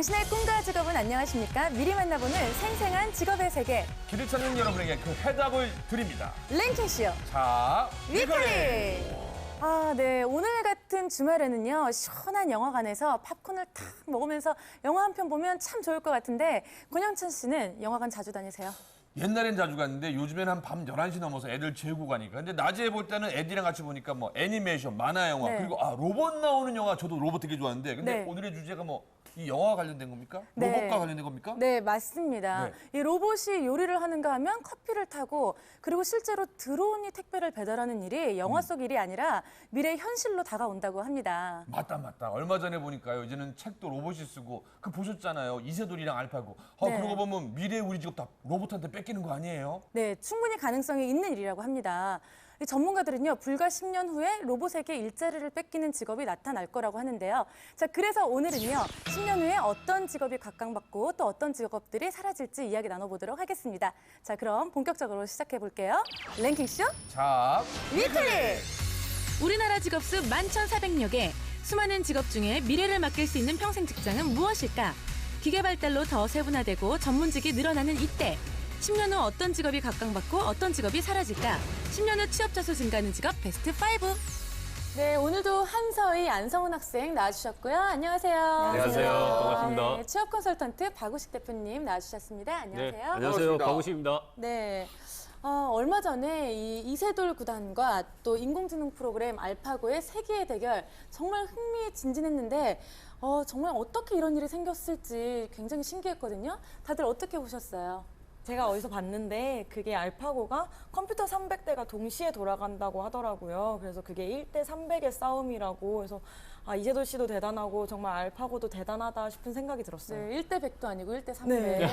당신의 꿈과 직업은 안녕하십니까? 미리 만나보는 생생한 직업의 세계. 길을 찾는 여러분에게 그 해답을 드립니다. 랭킹쇼 자, 위클리! 아, 네. 오늘 같은 주말에는요, 시원한 영화관에서 팝콘을 탁 먹으면서 영화 한 편 보면 참 좋을 것 같은데, 권영찬 씨는 영화관 자주 다니세요? 옛날엔 자주 갔는데 요즘엔 한 밤 11시 넘어서 애들 재우고 가니까. 근데 낮에 볼 때는 애들이랑 같이 보니까 뭐 애니메이션, 만화 영화, 네. 그리고 로봇 나오는 영화 저도 로봇 되게 좋아하는데. 근데 네. 오늘의 주제가 뭐 이 영화와 관련된 겁니까? 네. 로봇과 관련된 겁니까? 네, 맞습니다. 네. 이 로봇이 요리를 하는가 하면 커피를 타고 그리고 실제로 드론이 택배를 배달하는 일이 영화 속 일이 아니라 미래 현실로 다가온다고 합니다. 맞다. 얼마 전에 보니까요. 이제는 책도 로봇이 쓰고 그 보셨잖아요. 이세돌이랑 알파고. 네. 그러고 보면 미래 우리 직업 다 로봇한테 뺏기는 거 아니에요? 네, 충분히 가능성이 있는 일이라고 합니다. 이 전문가들은요, 불과 10년 후에 로봇에게 일자리를 뺏기는 직업이 나타날 거라고 하는데요. 자, 그래서 오늘은요, 10년 후에 어떤 직업이 각광받고 또 어떤 직업들이 사라질지 이야기 나눠보도록 하겠습니다. 자, 그럼 본격적으로 시작해 볼게요. 랭킹쇼 자, 위클리! 우리나라 직업 수 11,400여 개. 수많은 직업 중에 미래를 맡길 수 있는 평생 직장은 무엇일까? 기계 발달로 더 세분화되고 전문직이 늘어나는 이때. 10년 후 어떤 직업이 각광받고 어떤 직업이 사라질까? 10년 후 취업자 수 증가하는 직업 베스트 5. 네, 오늘도 한서희, 안성훈 학생 나와주셨고요. 안녕하세요. 안녕하세요. 반갑습니다. 네, 취업 컨설턴트 박우식 대표님 나와주셨습니다. 안녕하세요. 네, 안녕하세요. 반갑습니다. 박우식입니다. 네. 얼마 전에 이 이세돌 구단과 또 인공지능 프로그램 알파고의 세기의 대결 정말 흥미진진했는데 정말 어떻게 이런 일이 생겼을지 굉장히 신기했거든요. 다들 어떻게 보셨어요? 제가 어디서 봤는데 그게 알파고가 컴퓨터 300대가 동시에 돌아간다고 하더라고요. 그래서 그게 1대 300의 싸움이라고 해서 이세돌 씨도 대단하고 정말 알파고도 대단하다 싶은 생각이 들었어요. 네, 1대 100도 아니고 1대 300. 네.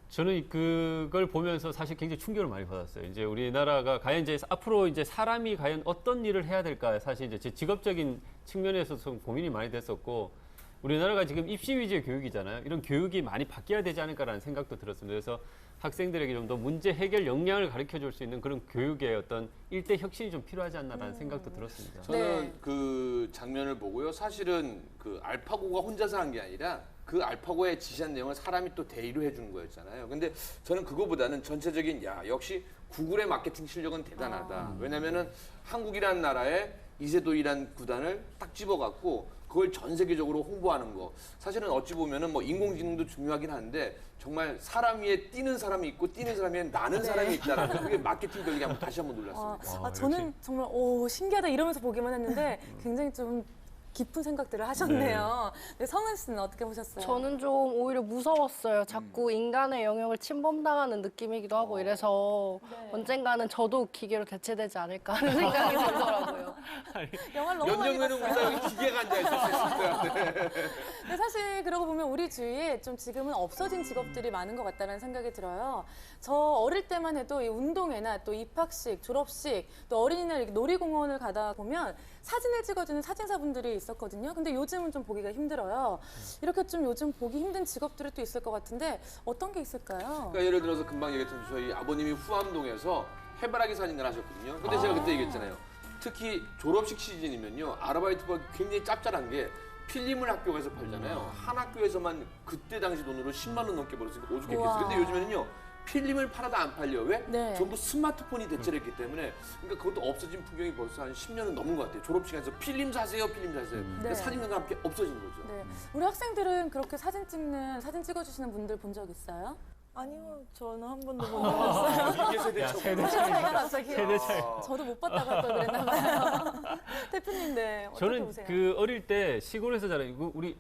저는 그걸 보면서 사실 굉장히 충격을 많이 받았어요. 이제 우리나라가 과연 이제 앞으로 이제 사람이 과연 어떤 일을 해야 될까? 사실 이제 제 직업적인 측면에서 좀 고민이 많이 됐었고, 우리나라가 지금 입시 위주의 교육이잖아요. 이런 교육이 많이 바뀌어야 되지 않을까라는 생각도 들었습니다. 그래서 학생들에게 좀 더 문제 해결 역량을 가르쳐 줄 수 있는 그런 교육의 어떤 일대 혁신이 좀 필요하지 않나라는 생각도 들었습니다. 저는 네. 그 장면을 보고요. 사실은 그 알파고가 혼자서 한 게 아니라 그 알파고에 지시한 내용을 사람이 또 대의로 해주는 거였잖아요. 근데 저는 그거보다는 전체적인 역시 구글의 마케팅 실력은 대단하다. 왜냐면은 한국이라는 나라에 이세돌이라는 구단을 딱 집어갖고 그걸 전 세계적으로 홍보하는 거. 사실은 어찌 보면은 뭐 인공지능도 중요하긴 한데 정말 사람 위에 뛰는 사람이 있고 뛰는 사람 위에 나는 사람이 있다는 거. 그게 마케팅 전략이 다시 한번 놀랐습니다. 저는 정말 신기하다 이러면서 보기만 했는데 굉장히 좀 깊은 생각들을 하셨네요. 네, 성은 씨는 어떻게 보셨어요? 저는 좀 오히려 무서웠어요. 자꾸 인간의 영역을 침범당하는 느낌이기도 하고 이래서 언젠가는 저도 기계로 대체되지 않을까 하는 생각이 들더라고요. 영화를 너무 몇 많이 년 후에는 봤어요. 우리가 여기 기계가 앉아있을 수 있을 거야. 네. 근데 사실 그러고 보면 우리 주위에 좀 지금은 없어진 직업들이 많은 것 같다는 생각이 들어요. 저 어릴 때만 해도 이 운동회나 또 입학식, 졸업식, 또 어린이날 이렇게 놀이공원을 가다 보면 사진을 찍어주는 사진사분들이 있었거든요. 근데 요즘은 좀 보기가 힘들어요. 이렇게 좀 요즘 보기 힘든 직업들이 또 있을 것 같은데 어떤 게 있을까요? 그러니까 예를 들어서 금방 얘기했던 저희 아버님이 후암동에서 해바라기 사진을 하셨거든요. 근데 제가 그때 얘기했잖아요. 특히 졸업식 시즌이면요. 아르바이트가 굉장히 짭짤한 게 필름을 학교에서 팔잖아요. 한 학교에서만 그때 당시 돈으로 10만 원 넘게 벌었으니까 오죽했겠어요. 우와. 근데 요즘에는요. 필름을 팔아도 안 팔려. 왜? 네. 전부 스마트폰이 대체를 했기 때문에 그러니까 그것도 없어진 풍경이 벌써 한 10년은 넘은 것 같아요. 졸업식에서 필름 사세요. 근데 네. 사진관과 함께 없어진 거죠. 네. 우리 학생들은 그렇게 사진 찍어주시는 분들 본 적 있어요? 아니요, 저는 한 번도 못 봤어요. 이게 세대 차이. 세대 차이가 갑자기. 세대 차이. 저도 못 봤다고 할 걸 그랬나 봐요. 대표님, 네. 어떻게 저는 보세요? 그 어릴 때 시골에서 자란 우리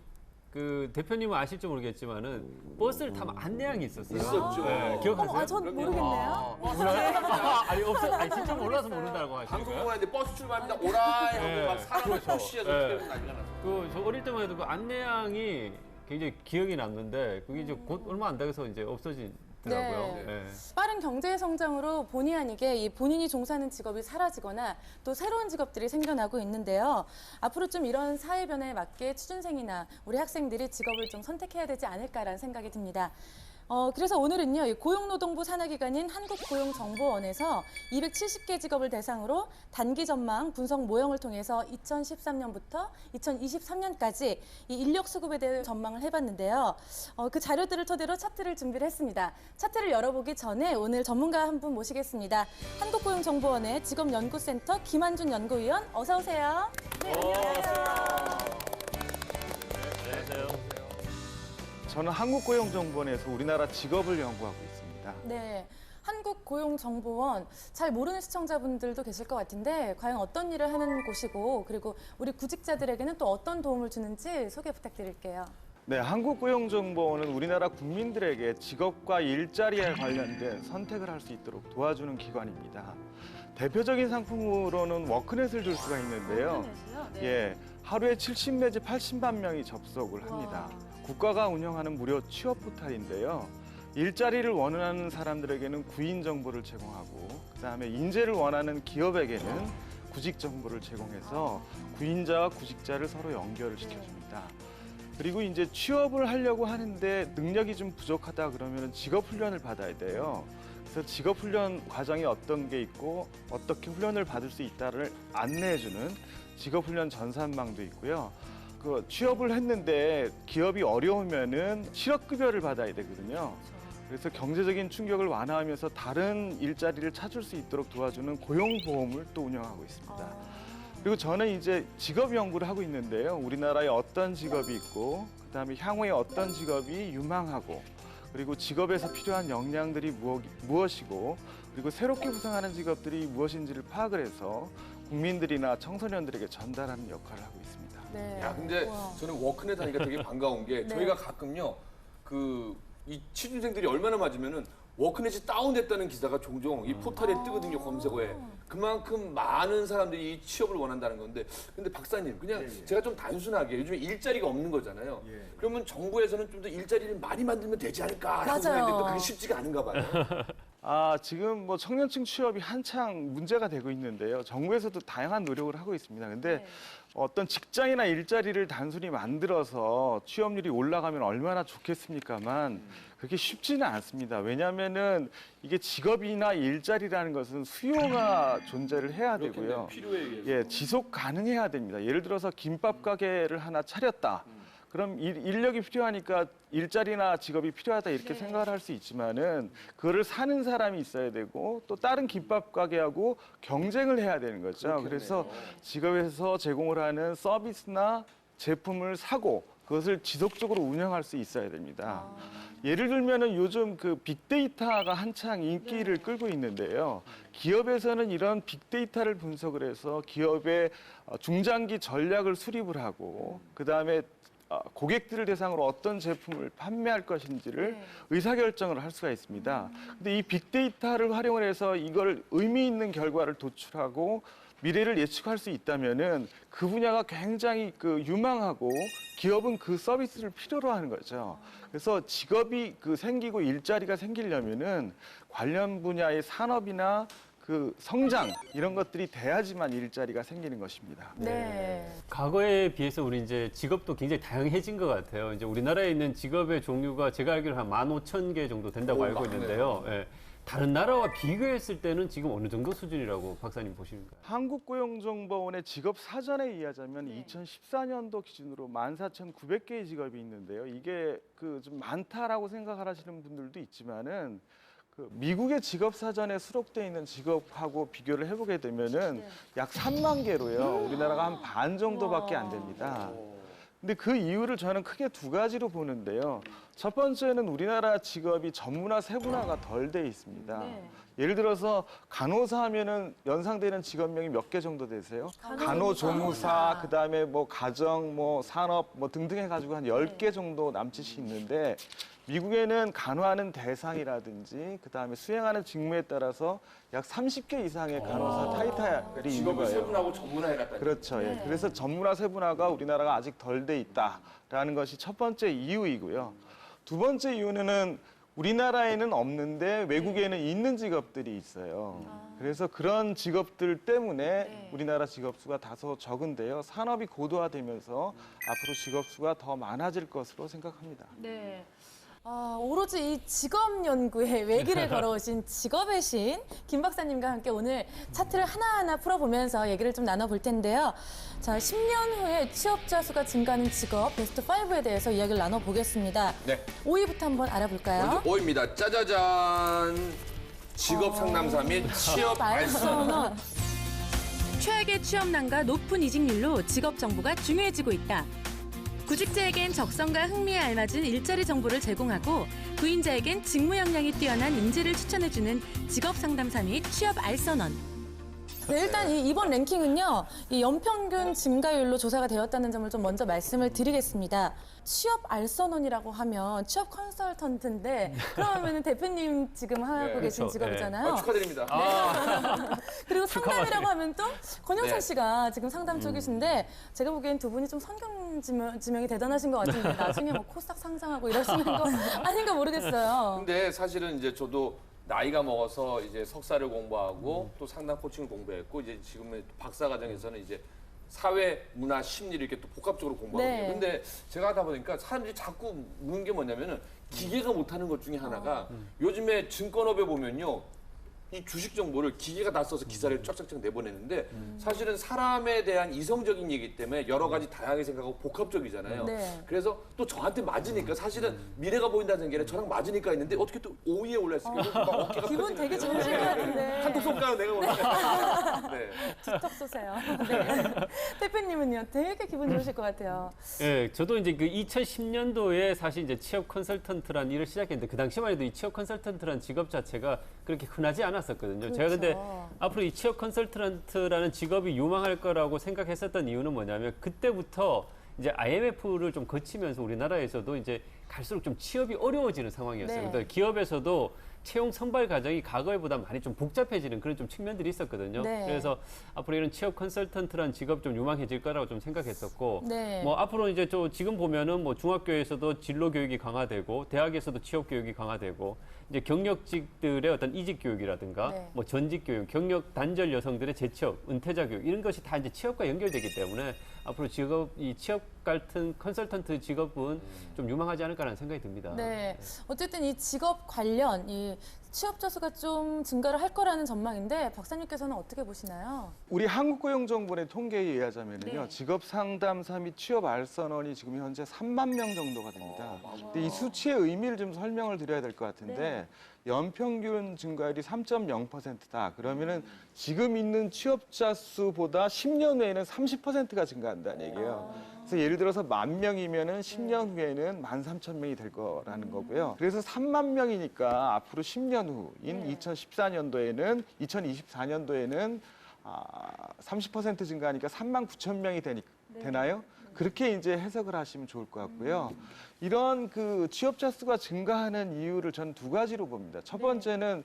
그 대표님은 아실지 모르겠지만은 버스를 타면 안내양이 있었어요. 있었죠. 네, 기억하세요? 전 모르겠네요. 아니 없어, 아니 진짜 몰라서 모른다고 하시는 방송 거예요? 보고 있는데 버스 출발합니다. 오라 하고 네. 막 사람을 그렇죠. 푸시해서 네. 난리가 났어요. 저 어릴 때만 해도 그 안내양이 굉장히 기억이 남는데 그게 이제 곧 얼마 안 돼서 이제 없어지더라고요. 네. 네. 빠른 경제 성장으로 본의 아니게 이 본인이 종사하는 직업이 사라지거나 또 새로운 직업들이 생겨나고 있는데요. 앞으로 좀 이런 사회 변화에 맞게 취준생이나 우리 학생들이 직업을 좀 선택해야 되지 않을까라는 생각이 듭니다. 그래서 오늘은요, 이 고용노동부 산하기관인 한국고용정보원에서 270개 직업을 대상으로 단기 전망 분석 모형을 통해서 2013년부터 2023년까지 이 인력 수급에 대해 전망을 해봤는데요. 그 자료들을 토대로 차트를 준비를 했습니다. 차트를 열어보기 전에 오늘 전문가 한 분 모시겠습니다. 한국고용정보원의 직업연구센터 김한준 연구위원, 어서 오세요. 네, 안녕하세요. 저는 한국고용정보원에서 우리나라 직업을 연구하고 있습니다. 네. 한국고용정보원 잘 모르는 시청자분들도 계실 것 같은데 과연 어떤 일을 하는 곳이고 그리고 우리 구직자들에게는 또 어떤 도움을 주는지 소개 부탁드릴게요. 네, 한국고용정보원은 우리나라 국민들에게 직업과 일자리에 관련된 선택을 할 수 있도록 도와주는 기관입니다. 대표적인 상품으로는 워크넷을 줄 수가 있는데요. 워크넷이요? 네. 예, 하루에 70 내지 80만 명이 접속을 합니다. 국가가 운영하는 무료 취업 포탈인데요. 일자리를 원하는 사람들에게는 구인 정보를 제공하고 그다음에 인재를 원하는 기업에게는 구직 정보를 제공해서 구인자와 구직자를 서로 연결을 시켜줍니다. 그리고 이제 취업을 하려고 하는데 능력이 좀 부족하다 그러면 직업 훈련을 받아야 돼요. 그래서 직업 훈련 과정이 어떤 게 있고 어떻게 훈련을 받을 수 있다를 안내해주는 직업 훈련 전산망도 있고요. 그 취업을 했는데 기업이 어려우면은 실업급여를 받아야 되거든요. 그래서 경제적인 충격을 완화하면서 다른 일자리를 찾을 수 있도록 도와주는 고용보험을 또 운영하고 있습니다. 그리고 저는 이제 직업 연구를 하고 있는데요. 우리나라에 어떤 직업이 있고 그다음에 향후에 어떤 직업이 유망하고 그리고 직업에서 필요한 역량들이 무엇이고 그리고 새롭게 구성하는 직업들이 무엇인지를 파악을 해서 국민들이나 청소년들에게 전달하는 역할을 하고 있습니다. 네. 야, 근데 우와. 저는 워크넷 하니까 되게 반가운 게 네. 저희가 가끔요, 이 취준생들이 얼마나 맞으면은 워크넷이 다운됐다는 기사가 종종 이 포털에 뜨거든요, 검색어에. 그만큼 많은 사람들이 이 취업을 원한다는 건데. 근데 박사님, 그냥 제가 좀 단순하게 요즘에 일자리가 없는 거잖아요. 그러면 정부에서는 좀 더 일자리를 많이 만들면 되지 않을까라고 맞아요. 생각했는데 또 그게 쉽지가 않은가 봐요. 지금 뭐 청년층 취업이 한창 문제가 되고 있는데요. 정부에서도 다양한 노력을 하고 있습니다. 근데 어떤 직장이나 일자리를 단순히 만들어서 취업률이 올라가면 얼마나 좋겠습니까만 그렇게 쉽지는 않습니다. 왜냐하면은 이게 직업이나 일자리라는 것은 수요가 존재를 해야 되고요. 필요에 의해서. 예, 지속 가능해야 됩니다. 예를 들어서 김밥 가게를 하나 차렸다. 그럼 인력이 필요하니까 일자리나 직업이 필요하다 이렇게 생각을 할 수 있지만은 그거를 사는 사람이 있어야 되고 또 다른 김밥 가게하고 경쟁을 해야 되는 거죠. 그래서 직업에서 제공을 하는 서비스나 제품을 사고 그것을 지속적으로 운영할 수 있어야 됩니다. 예를 들면은 요즘 그 빅데이터가 한창 인기를 끌고 있는데요. 기업에서는 이런 빅데이터를 분석을 해서 기업의 중장기 전략을 수립을 하고 그다음에 고객들을 대상으로 어떤 제품을 판매할 것인지를 의사결정을 할 수가 있습니다. 근데 이 빅데이터를 활용을 해서 이걸 의미 있는 결과를 도출하고 미래를 예측할 수 있다면은 그 분야가 굉장히 유망하고 기업은 그 서비스를 필요로 하는 거죠. 그래서 직업이 생기고 일자리가 생기려면은 관련 분야의 산업이나 그 성장 이런 것들이 돼야지만 일자리가 생기는 것입니다. 네. 과거에 비해서 우리 이제 직업도 굉장히 다양해진 것 같아요. 이제 우리나라에 있는 직업의 종류가 제가 알기로 한 15,000개 정도 된다고 알고 있는데요. 예. 다른 나라와 비교했을 때는 지금 어느 정도 수준이라고 박사님 보시는가요? 한국고용정보원의 직업 사전에 의하자면 2014년도 기준으로 14,900개의 직업이 있는데요. 이게 좀 많다라고 생각하시는 분들도 있지만은 미국의 직업 사전에 수록되어 있는 직업하고 비교를 해보게 되면은 약 3만 개로요. 우리나라가 한 반 정도밖에 안 됩니다. 근데 그 이유를 저는 크게 두 가지로 보는데요. 첫 번째는 우리나라 직업이 전문화 세분화가 덜 돼 있습니다. 예를 들어서 간호사 하면은 연상되는 직업명이 몇 개 정도 되세요? 간호조무사, 그다음에 뭐 가정, 뭐 산업, 뭐 등등 해가지고 한 10개 정도 남짓이 있는데 미국에는 간호하는 대상이라든지 그다음에 수행하는 직무에 따라서 약 30개 이상의 간호사 타이틀이 있는 직업을 거예요. 세분하고 전문화해놨다. 그렇죠. 예. 그래서 전문화 세분화가 우리나라가 아직 덜 돼 있다라는 것이 첫 번째 이유이고요. 두 번째 이유는 우리나라에는 없는데 외국에는 있는 직업들이 있어요. 그래서 그런 직업들 때문에 우리나라 직업 수가 다소 적은데요. 산업이 고도화되면서 앞으로 직업 수가 더 많아질 것으로 생각합니다. 네. 오로지 이 직업 연구에 외길을 걸어오신 직업의 신 김 박사님과 함께 오늘 차트를 하나하나 풀어보면서 얘기를 좀 나눠볼 텐데요. 자, 10년 후에 취업자 수가 증가하는 직업 베스트 5에 대해서 이야기를 나눠보겠습니다. 네. 5위부터 한번 알아볼까요? 먼저 5위입니다. 짜자잔. 직업 상담사 및 취업 알선원. 최악의 취업난과 높은 이직률로 직업 정보가 중요해지고 있다. 구직자에겐 적성과 흥미에 알맞은 일자리 정보를 제공하고 구인자에겐 직무 역량이 뛰어난 인재를 추천해주는 직업 상담사 및 취업 알선원. 네, 일단 이번 랭킹은요, 이 연평균 증가율로 조사가 되었다는 점을 좀 먼저 말씀을 드리겠습니다. 취업 알선원이라고 하면 취업 컨설턴트인데, 그러면은 대표님 지금 하고 계신 그렇죠. 직업이잖아요. 축하드립니다. 그리고 상담이라고 하면 또 권영선 네. 씨가 지금 상담 쪽이신데, 제가 보기엔 두 분이 좀 성경지명이 대단하신 것 같은데, 나중에 뭐 코스닥 상장하고 이러시는 거 아닌가 모르겠어요. 근데 사실은 이제 저도 나이가 먹어서 이제 석사를 공부하고 또 상담 코칭을 공부했고 이제 지금은 박사 과정에서는 이제 사회, 문화, 심리를 이렇게 또 복합적으로 공부하거든요. 네. 근데 제가 하다 보니까 사람들이 자꾸 묻는 게 뭐냐면은 기계가 못하는 것 중에 하나가 요즘에 증권업에 보면요. 이 주식 정보를 기계가 다 써서 기사를 쫙쫙쫙 내보내는데 사실은 사람에 대한 이성적인 얘기 때문에 여러 가지 다양하게 생각하고 복합적이잖아요. 네. 그래서 또 저한테 맞으니까 사실은 미래가 보인다는 게 아니라 저랑 맞으니까 있는데 어떻게 또 5위에 올랐으니까 막 어깨가 기분 되게 펴지는 좋으실 것 거예요. 같은데. 한턱 쏠까요 내가 오늘? 네. 툭 쏘세요. 네. 대표님은요, 되게 기분 좋으실 것 같아요. 예, 저도 이제 그 2010년도에 사실 이제 취업 컨설턴트라는 일을 시작했는데 그 당시만 해도 이 취업 컨설턴트라는 직업 자체가 그렇게 흔하지 않았었거든요. 제가 근데 그렇죠. 앞으로 이 취업 컨설턴트라는 직업이 유망할 거라고 생각했었던 이유는 뭐냐면 그때부터 이제 IMF를 좀 거치면서 우리나라에서도 이제 갈수록 좀 취업이 어려워지는 상황이었어요. 네. 그러니까 기업에서도 채용 선발 과정이 과거에보다 많이 좀 복잡해지는 그런 좀 측면들이 있었거든요. 네. 그래서 앞으로 이런 취업 컨설턴트라는 직업 좀 유망해질 거라고 좀 생각했었고, 네. 뭐 앞으로 이제 지금 보면은 뭐 중학교에서도 진로 교육이 강화되고, 대학에서도 취업 교육이 강화되고, 이제 경력직들의 어떤 이직 교육이라든가, 네. 뭐 전직 교육, 경력 단절 여성들의 재취업, 은퇴자 교육 이런 것이 다 이제 취업과 연결되기 때문에 앞으로 이 취업 같은 컨설턴트 직업은 좀 유망하지 않을까라는 생각이 듭니다. 네. 어쨌든 이 직업 관련, 이 취업자 수가 좀 증가를 할 거라는 전망인데, 박사님께서는 어떻게 보시나요? 우리 한국고용정보원의 통계에 의하자면요, 네. 직업 상담사 및 취업 알선원이 지금 현재 3만 명 정도가 됩니다. 근데 이 수치의 의미를 좀 설명을 드려야 될 것 같은데 연평균 증가율이 3.0%다. 그러면은 지금 있는 취업자 수보다 10년 후에는 30%가 증가한다는 얘기예요. 그래서 예를 들어서 10,000명이면은 10년 후에는 13,000명이 될 거라는 거고요. 그래서 3만 명이니까 앞으로 10년 후인 2024년도에는 30% 증가하니까 39,000명이 되나요? 그렇게 이제 해석을 하시면 좋을 것 같고요. 이런 그 취업자 수가 증가하는 이유를 저는 두 가지로 봅니다. 첫 번째는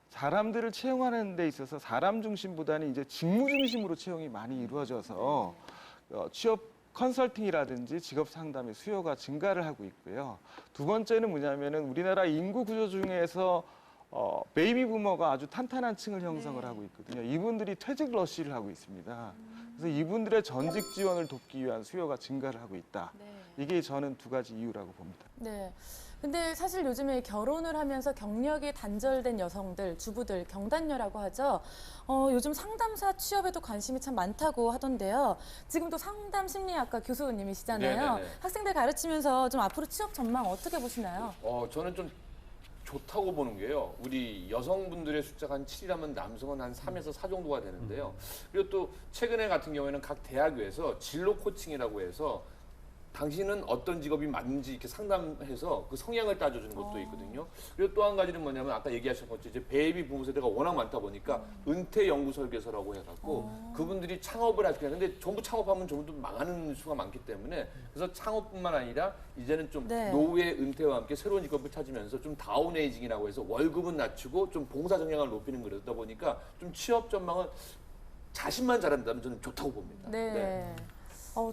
사람들을 채용하는 데 있어서 사람 중심보다는 이제 직무 중심으로 채용이 많이 이루어져서 취업 컨설팅이라든지 직업 상담의 수요가 증가를 하고 있고요. 두 번째는 뭐냐면은 우리나라 인구 구조 중에서 베이비 부머가 아주 탄탄한 층을 형성을 하고 있거든요. 이분들이 퇴직 러쉬를 하고 있습니다. 그래서 이분들의 전직 지원을 돕기 위한 수요가 증가를 하고 있다. 이게 저는 두 가지 이유라고 봅니다. 네. 근데 사실 요즘에 결혼을 하면서 경력이 단절된 여성들, 주부들, 경단녀라고 하죠. 요즘 상담사 취업에도 관심이 참 많다고 하던데요. 지금 또 상담 심리학과 교수님이시잖아요. 네네네. 학생들 가르치면서 좀 앞으로 취업 전망 어떻게 보시나요? 저는 좀 좋다고 보는 게요. 우리 여성분들의 숫자가 한 7이라면 남성은 한 3에서 4 정도가 되는데요. 그리고 또 최근에 같은 경우에는 각 대학교에서 진로 코칭이라고 해서 당신은 어떤 직업이 맞는지 이렇게 상담해서 그 성향을 따져주는 것도 있거든요. 그리고 또 한 가지는 뭐냐면 아까 얘기하신 것처럼 이제 베이비 부모 세대가 워낙 많다 보니까 은퇴 연구 설계서라고 해갖고 그분들이 창업을 하시게 근데 전부 창업하면 전부 망하는 수가 많기 때문에 그래서 창업뿐만 아니라 이제는 좀 네. 노후의 은퇴와 함께 새로운 직업을 찾으면서 좀 다운에이징이라고 해서 월급은 낮추고 좀 봉사 정량을 높이는 그러다 보니까 좀 취업 전망은 자신만 잘한다면 저는 좋다고 봅니다. 네.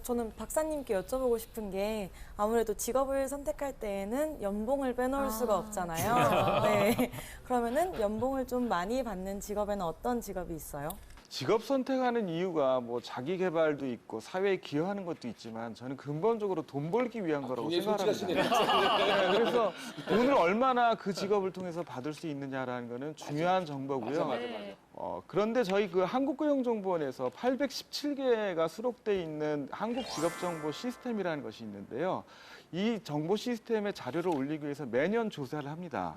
저는 박사님께 여쭤보고 싶은 게 아무래도 직업을 선택할 때에는 연봉을 빼놓을 수가 없잖아요. 네. 그러면은 연봉을 좀 많이 받는 직업에는 어떤 직업이 있어요? 직업 선택하는 이유가 뭐 자기 개발도 있고 사회에 기여하는 것도 있지만 저는 근본적으로 돈 벌기 위한 거라고 굉장히 생각합니다. 솔직하시네요. 네, 그래서 돈을 얼마나 그 직업을 통해서 받을 수 있느냐라는 거는 중요한 정보고요. 맞아. 그런데 저희 그 한국고용정보원에서 817개가 수록돼 있는 한국 직업정보 시스템이라는 것이 있는데요. 이 정보 시스템에 자료를 올리기 위해서 매년 조사를 합니다.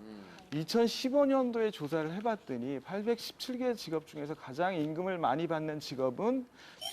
2015년도에 조사를 해봤더니 817개 직업 중에서 가장 임금을 많이 받는 직업은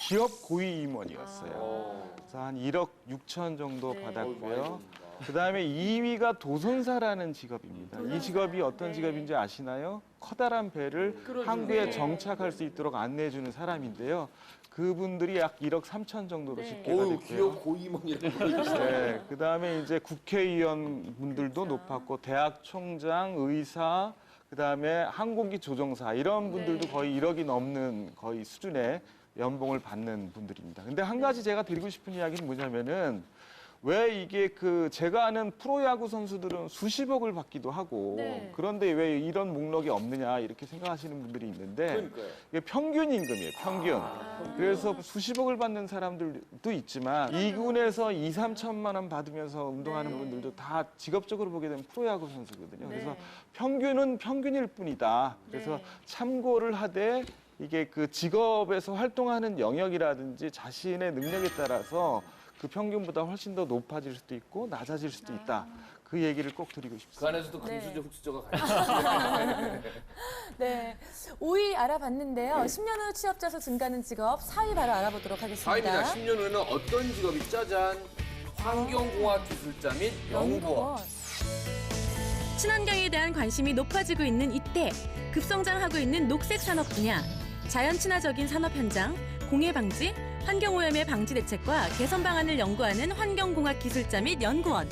기업 고위 임원이었어요. 그래서 한 1억 6천 정도 받았고요. 그다음에 2위가 도선사라는 직업입니다. 이 직업이 어떤 직업인지 아시나요? 커다란 배를 항구에 정착할 수 있도록 안내해주는 사람인데요. 그분들이 약 1억 3천 정도로 집계가 어우, 됐고요. 기업 고임원이라고. 네, 그다음에 이제 국회의원 분들도 높았고 대학 총장, 의사, 그다음에 항공기 조종사 이런 분들도 거의 1억이 넘는 거의 수준의 연봉을 받는 분들입니다. 근데 한 가지 제가 드리고 싶은 이야기는 뭐냐면은 왜 이게 그 제가 아는 프로야구 선수들은 수십억을 받기도 하고 그런데 왜 이런 목록이 없느냐 이렇게 생각하시는 분들이 있는데 그러니까요. 이게 평균 임금이에요, 평균. 그래서 수십억을 받는 사람들도 있지만 2군에서 2, 3천만 원 받으면서 운동하는 분들도 다 직업적으로 보게 되면 프로야구 선수거든요. 그래서 평균은 평균일 뿐이다. 그래서 참고를 하되 이게 그 직업에서 활동하는 영역이라든지 자신의 능력에 따라서 그 평균보다 훨씬 더 높아질 수도 있고 낮아질 수도 있다. 그 얘기를 꼭 드리고 그 싶습니다. 안에서도 금수저, 흑수저가 가요. 네. 5위 알아봤는데요. 10년 후 취업자 수 증가하는 직업 4위 바로 알아보도록 하겠습니다. 4위입니다. 10년 후에는 어떤 직업이 짜잔? 환경공학 기술자 및 연구원. 친환경에 대한 관심이 높아지고 있는 이때 급성장하고 있는 녹색 산업 분야, 자연 친화적인 산업 현장, 공해 방지, 환경오염의 방지 대책과 개선 방안을 연구하는 환경공학 기술자 및 연구원.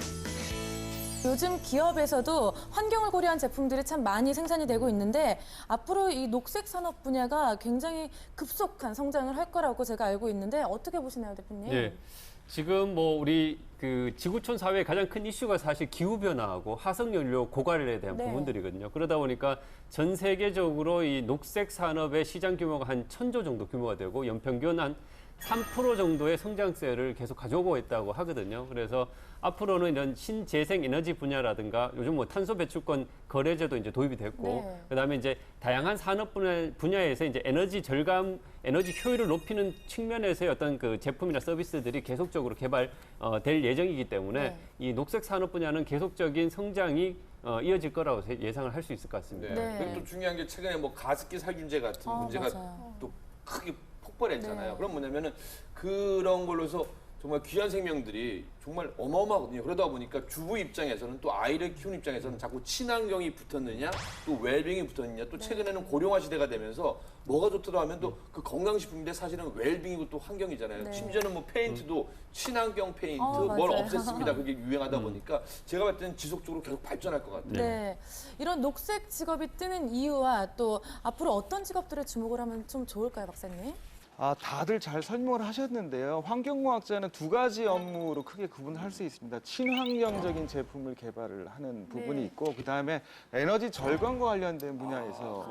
요즘 기업에서도 환경을 고려한 제품들이 참 많이 생산이 되고 있는데 앞으로 이 녹색 산업 분야가 굉장히 급속한 성장을 할 거라고 제가 알고 있는데 어떻게 보시나요, 대표님? 예. 지금 뭐 우리 그 지구촌 사회의 가장 큰 이슈가 사실 기후 변화하고 화석 연료 고갈에 대한 네. 부분들이거든요. 그러다 보니까 전 세계적으로 이 녹색 산업의 시장 규모가 한 1,000조 정도 규모가 되고 연평균 한 3% 정도의 성장세를 계속 가져오고 있다고 하거든요. 그래서 앞으로는 이런 신재생 에너지 분야라든가 요즘 뭐 탄소 배출권 거래제도 이제 도입이 됐고 네. 그다음에 이제 다양한 산업 분야에서 이제 에너지 절감, 에너지 효율을 높이는 측면에서의 어떤 그 제품이나 서비스들이 계속적으로 개발될 예정이기 때문에 네. 이 녹색 산업 분야는 계속적인 성장이 이어질 거라고 예상을 할 수 있을 것 같습니다. 네. 네. 그리고 또 중요한 게 최근에 뭐 가습기 살균제 같은 문제가 맞아요. 또 크게 폭발했잖아요. 네. 그럼 뭐냐면은 그런 걸로 해서 정말 귀한 생명들이 정말 어마어마하거든요. 그러다 보니까 주부 입장에서는 또 아이를 키우는 입장에서는 자꾸 친환경이 붙었느냐 또 웰빙이 붙었느냐 또 최근에는 고령화 시대가 되면서 뭐가 좋더라 하면 또 그 건강식품인데 사실은 웰빙이고 또 환경이잖아요. 네. 심지어는 뭐 페인트도 친환경 페인트 뭘 맞아요. 없앴습니다. 그게 유행하다 보니까 제가 봤을 때는 지속적으로 계속 발전할 것 같아요. 네. 이런 녹색 직업이 뜨는 이유와 또 앞으로 어떤 직업들에 주목을 하면 좀 좋을까요, 박사님? 다들 잘 설명을 하셨는데요. 환경공학자는 두 가지 업무로 크게 구분할 수 있습니다. 친환경적인 제품을 개발을 하는 부분이 있고 그다음에 에너지 절감과 관련된 분야에서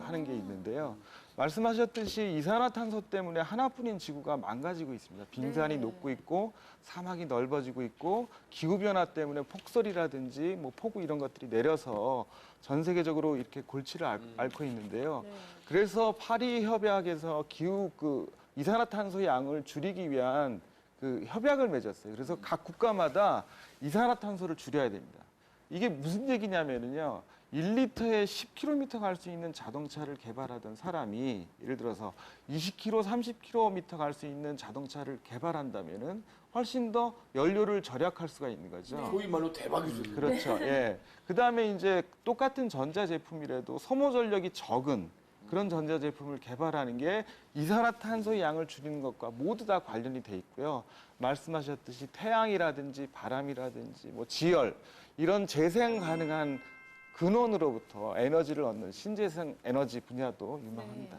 하는 게 있는데요. 말씀하셨듯이 이산화탄소 때문에 하나뿐인 지구가 망가지고 있습니다. 빈산이 녹고 있고 사막이 넓어지고 있고 기후변화 때문에 폭설이라든지 뭐 폭우 이런 것들이 내려서 전 세계적으로 이렇게 골치를 앓고 있는데요. 그래서 파리 협약에서 기후 이산화탄소 양을 줄이기 위한 그 협약을 맺었어요. 그래서 각 국가마다 이산화탄소를 줄여야 됩니다. 이게 무슨 얘기냐면요. 1리터에 10km 갈 수 있는 자동차를 개발하던 사람이 예를 들어서 20km, 30km 갈 수 있는 자동차를 개발한다면은 훨씬 더 연료를 절약할 수가 있는 거죠. 소위 말로 대박이죠. 그렇죠. 예. 그다음에 이제 똑같은 전자 제품이라도 소모 전력이 적은 그런 전자 제품을 개발하는 게 이산화탄소의 양을 줄이는 것과 모두 다 관련이 돼 있고요. 말씀하셨듯이 태양이라든지 바람이라든지 뭐 지열 이런 재생 가능한 근원으로부터 에너지를 얻는 신재생 에너지 분야도 유망합니다.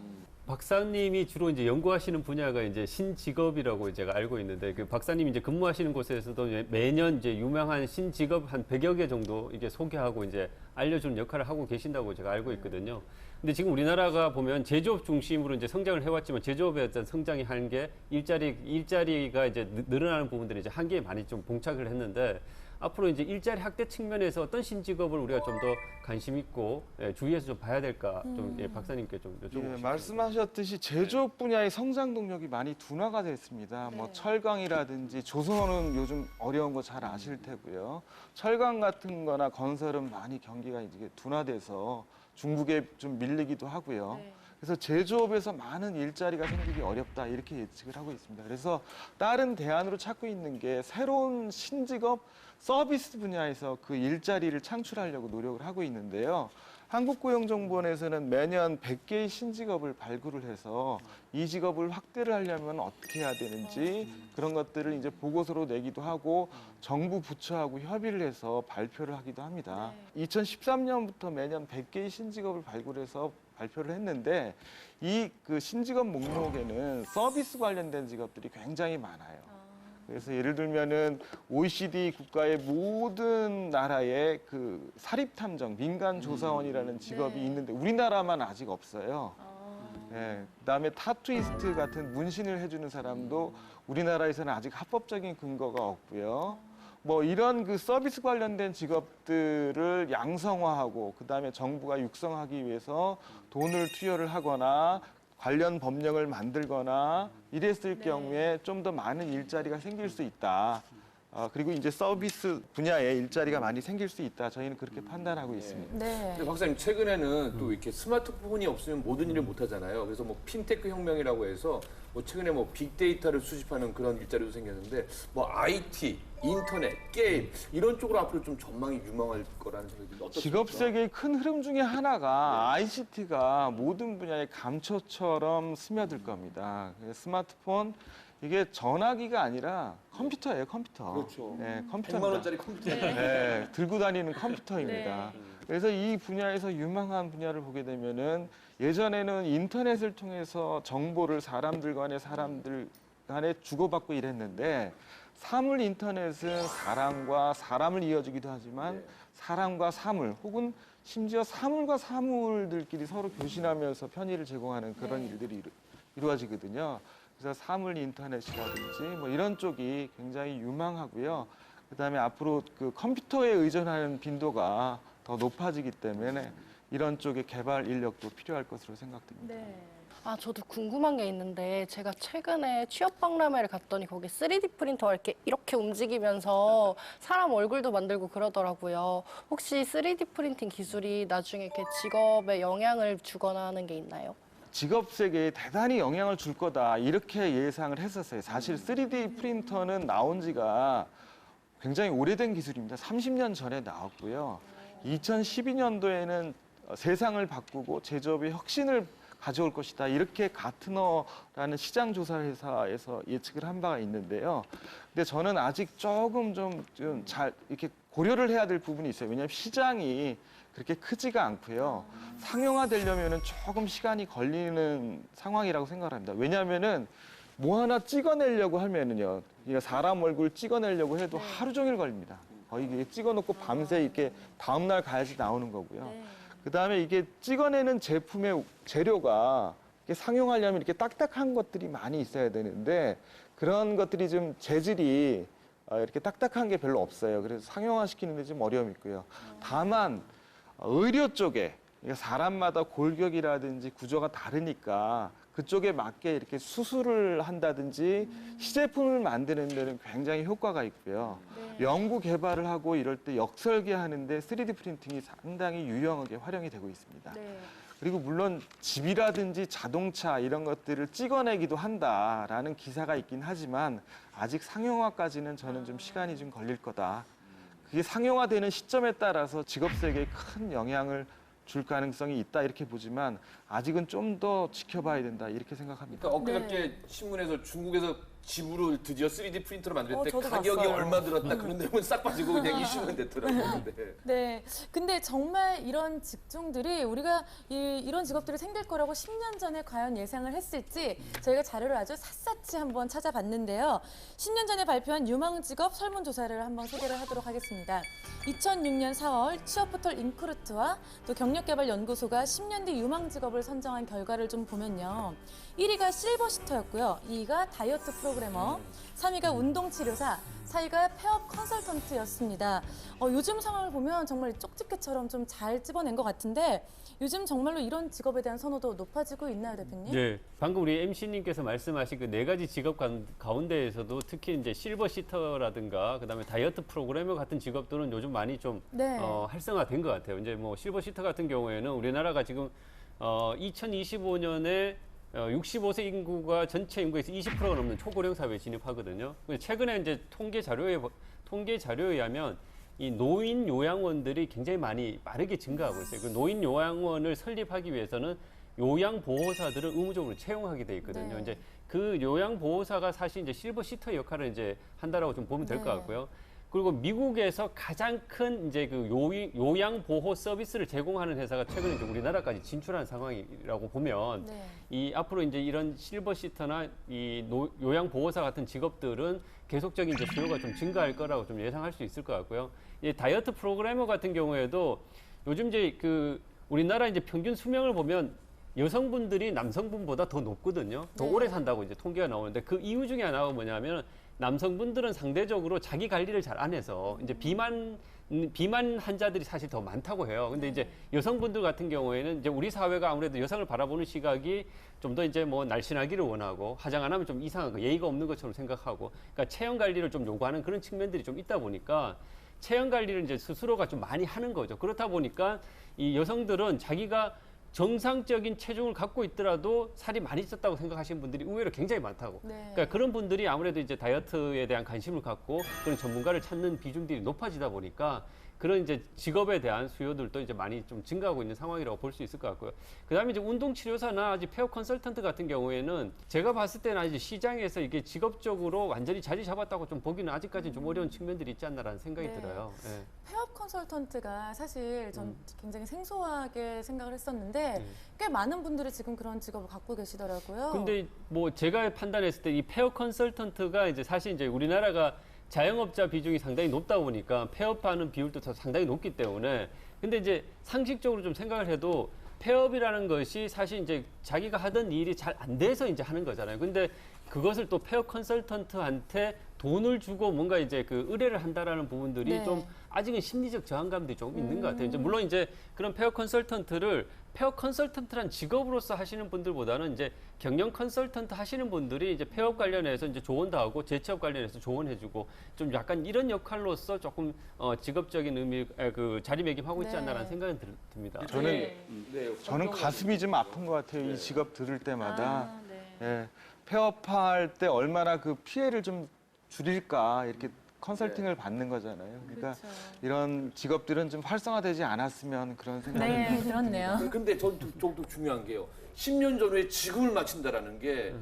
박사님이 주로 이제 연구하시는 분야가 이제 신직업이라고 제가 알고 있는데 그 박사님이 이제 근무하시는 곳에서도 매년 이제 유명한 신직업 한 100여 개 정도 이제 소개하고 이제 알려주는 역할을 하고 계신다고 제가 알고 있거든요. 근데 지금 우리나라가 보면 제조업 중심으로 이제 성장을 해왔지만 제조업의 어떤 성장이 하는 게 일자리가 이제 늘어나는 부분들이 이제 한계에 많이 좀 봉착을 했는데 앞으로 이제 일자리 확대 측면에서 어떤 신직업을 우리가 좀 더 관심 있고 주의해서 좀 봐야 될까 좀 박사님께 좀 여쭤보고 싶습니다. 말씀하셨듯이 제조업 분야의 성장 동력이 많이 둔화가 됐습니다. 뭐 철강이라든지 조선은 요즘 어려운 거 잘 아실 테고요. 철강 같은 거나 건설은 많이 경기가 이제 둔화돼서 중국에 좀 밀리기도 하고요. 그래서 제조업에서 많은 일자리가 생기기 어렵다 이렇게 예측을 하고 있습니다. 그래서 다른 대안으로 찾고 있는 게 새로운 신직업 서비스 분야에서 그 일자리를 창출하려고 노력을 하고 있는데요. 한국고용정보원에서는 매년 100개의 신직업을 발굴을 해서 이 직업을 확대를 하려면 어떻게 해야 되는지 그런 것들을 이제 보고서로 내기도 하고 정부 부처하고 협의를 해서 발표를 하기도 합니다. 2013년부터 매년 100개의 신직업을 발굴해서 발표를 했는데 이 그 신직업 목록에는 서비스 관련된 직업들이 굉장히 많아요. 그래서 예를 들면은 OECD 국가의 모든 나라의 그 사립탐정, 민간조사원이라는 직업이 있는데 우리나라만 아직 없어요. 그다음에 타투이스트 같은 문신을 해주는 사람도 우리나라에서는 아직 합법적인 근거가 없고요. 뭐 이런 그 서비스 관련된 직업들을 양성화하고 그다음에 정부가 육성하기 위해서 돈을 투여를 하거나 관련 법령을 만들거나 이랬을 경우에 좀 더 많은 일자리가 생길 수 있다. 그리고 이제 서비스 분야에 일자리가 많이 생길 수 있다. 저희는 그렇게 판단하고 있습니다. 근데 박사님 최근에는 또 이렇게 스마트폰이 없으면 모든 일을 못 하잖아요. 그래서 뭐 핀테크 혁명이라고 해서 뭐 최근에 뭐 빅데이터를 수집하는 그런 일자리도 생겼는데 뭐 IT, 인터넷, 게임 이런 쪽으로 앞으로 좀 전망이 유망할 거라는 생각이 듭니다. 직업 세계의 큰 흐름 중에 하나가 ICT가 모든 분야의 감초처럼 스며들 겁니다. 스마트폰 이게 전화기가 아니라 컴퓨터예요, 컴퓨터. 그렇죠. 네, 100만 컴퓨터입니다. 원짜리 컴퓨터. 네, 들고 다니는 컴퓨터입니다. 그래서 이 분야에서 유망한 분야를 보게 되면은 예전에는 인터넷을 통해서 정보를 사람들 간에 주고받고 이랬는데 사물 인터넷은 사람과 사람을 이어주기도 하지만 사람과 사물 혹은 심지어 사물과 사물들끼리 서로 교신하면서 편의를 제공하는 그런 일들이 이루어지거든요. 그래서 사물 인터넷이라든지 뭐 이런 쪽이 굉장히 유망하고요. 그다음에 앞으로 그 컴퓨터에 의존하는 빈도가 더 높아지기 때문에 이런 쪽의 개발 인력도 필요할 것으로 생각됩니다. 아, 저도 궁금한 게 있는데 제가 최근에 취업 박람회를 갔더니 거기 3D 프린터가 이렇게 움직이면서 사람 얼굴도 만들고 그러더라고요. 혹시 3D 프린팅 기술이 나중에 이렇게 직업에 영향을 주거나 하는 게 있나요? 직업 세계에 대단히 영향을 줄 거다 이렇게 예상을 했었어요. 사실 3D 프린터는 나온 지가 굉장히 오래된 기술입니다. 30년 전에 나왔고요. 2012년도에는 세상을 바꾸고 제조업의 혁신을 가져올 것이다. 이렇게 가트너라는 시장 조사 회사에서 예측을 한 바가 있는데요. 근데 저는 아직 조금 좀 잘 이렇게 고려를 해야 될 부분이 있어요. 왜냐하면 시장이 그렇게 크지가 않고요. 상용화되려면 조금 시간이 걸리는 상황이라고 생각합니다. 왜냐하면은 뭐 하나 찍어내려고 하면은요, 그러니까 사람 얼굴 찍어내려고 해도 하루 종일 걸립니다. 거의 이게 찍어놓고 밤새 이렇게 다음날 가야지 나오는 거고요. 그다음에 이게 찍어내는 제품의 재료가 이게 상용하려면 이렇게 딱딱한 것들이 많이 있어야 되는데 그런 것들이 좀 재질이 이렇게 딱딱한 게 별로 없어요. 그래서 상용화시키는 데 좀 어려움이 있고요. 다만 의료 쪽에 사람마다 골격이라든지 구조가 다르니까 그쪽에 맞게 이렇게 수술을 한다든지 시제품을 만드는 데는 굉장히 효과가 있고요. 연구 개발을 하고 이럴 때 역설계하는데 3D 프린팅이 상당히 유용하게 활용이 되고 있습니다. 그리고 물론 집이라든지 자동차 이런 것들을 찍어내기도 한다라는 기사가 있긴 하지만 아직 상용화까지는 저는 좀 시간이 좀 걸릴 거다. 그게 상용화되는 시점에 따라서 직업 세계에 큰 영향을 줄 가능성이 있다 이렇게 보지만 아직은 좀 더 지켜봐야 된다 이렇게 생각합니다. 그러니까 엊그저께 신문에서 중국에서 집으로 드디어 3D 프린터로 만들 때 저도 가격이 봤어요. 얼마 들었다 그런 내용은 싹 빠지고 그냥 이슈는 됐더라고요. 네. 네. 근데 정말 이런 직종들이 우리가 이런 직업들이 생길 거라고 10년 전에 과연 예상을 했을지 저희가 자료를 아주 샅샅이 한번 찾아봤는데요. 10년 전에 발표한 유망 직업 설문조사를 한번 소개를 하도록 하겠습니다. 2006년 4월 취업포털 인크루트와 또 경력개발연구소가 10년 뒤 유망 직업을 선정한 결과를 좀 보면요. 1위가 실버시터였고요. 2위가 다이어트 프로그래머, 3위가 운동치료사, 4위가 폐업 컨설턴트였습니다. 요즘 상황을 보면 정말 쪽집게처럼 좀 잘 집어낸 것 같은데 요즘 정말로 이런 직업에 대한 선호도 높아지고 있나요, 대표님? 네, 방금 우리 MC님께서 말씀하신 그 네 가지 직업 가운데에서도 특히 이제 실버시터라든가 그다음에 다이어트 프로그래머 같은 직업들은 요즘 많이 좀 네. 활성화된 것 같아요. 이제 뭐 실버시터 같은 경우에는 우리나라가 지금 2025년에 65세 인구가 전체 인구에서 20%가 넘는 초고령 사회에 진입하거든요. 최근에 이제 통계 자료에 의하면 이 노인 요양원들이 굉장히 많이 빠르게 증가하고 있어요. 그 노인 요양원을 설립하기 위해서는 요양보호사들을 의무적으로 채용하게 돼 있거든요. 네. 이제 그 요양보호사가 사실 이제 실버시터 역할을 이제 한다라고 좀 보면 될 것 네. 같고요. 그리고 미국에서 가장 큰 이제 그 요양보호 서비스를 제공하는 회사가 최근에 이제 우리나라까지 진출한 상황이라고 보면 네. 이 앞으로 이제 이런 실버시터나 이 요양보호사 같은 직업들은 계속적인 이제 수요가 좀 증가할 거라고 좀 예상할 수 있을 것 같고요. 이 다이어트 프로그래머 같은 경우에도 요즘 이제 그 우리나라 이제 평균 수명을 보면 여성분들이 남성분보다 더 높거든요. 더 네. 오래 산다고 이제 통계가 나오는데 그 이유 중에 하나가 뭐냐면 남성분들은 상대적으로 자기 관리를 잘 안 해서 이제 비만 환자들이 사실 더 많다고 해요. 근데 이제 여성분들 같은 경우에는 이제 우리 사회가 아무래도 여성을 바라보는 시각이 좀 더 이제 뭐 날씬하기를 원하고 화장 안 하면 좀 이상한 거, 예의가 없는 것처럼 생각하고, 그러니까 체형 관리를 좀 요구하는 그런 측면들이 좀 있다 보니까 체형 관리를 이제 스스로가 좀 많이 하는 거죠. 그렇다 보니까 이 여성들은 자기가 정상적인 체중을 갖고 있더라도 살이 많이 쪘다고 생각하시는 분들이 의외로 굉장히 많다고. 네. 그러니까 그런 분들이 아무래도 이제 다이어트에 대한 관심을 갖고 그런 전문가를 찾는 비중들이 높아지다 보니까 그런 이제 직업에 대한 수요들도 이제 많이 좀 증가하고 있는 상황이라고 볼 수 있을 것 같고요. 그다음에 이제 운동치료사나 아직 폐업 컨설턴트 같은 경우에는 제가 봤을 때는 아직 시장에서 이게 직업적으로 완전히 자리 잡았다고 좀 보기는 아직까지는 좀 어려운 측면들이 있지 않나라는 생각이 네. 들어요. 예. 폐업 컨설턴트가 사실 전 굉장히 생소하게 생각을 했었는데 꽤 많은 분들이 지금 그런 직업을 갖고 계시더라고요. 근데 뭐 제가 판단했을 때 이 폐업 컨설턴트가 이제 사실 이제 우리나라가 자영업자 비중이 상당히 높다 보니까 폐업하는 비율도 더 상당히 높기 때문에 근데 이제 상식적으로 좀 생각을 해도 폐업이라는 것이 사실 이제 자기가 하던 일이 잘 안 돼서 이제 하는 거잖아요. 근데 그것을 또 폐업 컨설턴트한테 돈을 주고 뭔가 이제 그 의뢰를 한다라는 부분들이 네. 좀 아직은 심리적 저항감들이 좀 있는 것 같아요. 이제 물론 이제 그런 폐업 컨설턴트란 직업으로서 하시는 분들보다는 이제 경영 컨설턴트 하시는 분들이 이제 폐업 관련해서 이제 조언도 하고 재취업 관련해서 조언해주고 좀 약간 이런 역할로서 조금 직업적인 의미 그 자리매김하고 있지 네. 않나라는 생각이 듭니다. 저는 가슴이 좀 아픈 것 같아요. 이 직업 들을 때마다. 아, 네. 예, 폐업할 때 얼마나 그 피해를 좀 줄일까 이렇게 컨설팅을 받는 거잖아요. 그러니까 그렇죠. 이런 직업들은 좀 활성화되지 않았으면 그런 생각이 네, 그렇네요. 근데 좀 중요한 게요. 10년 전에 지금을 맞춘다라는 게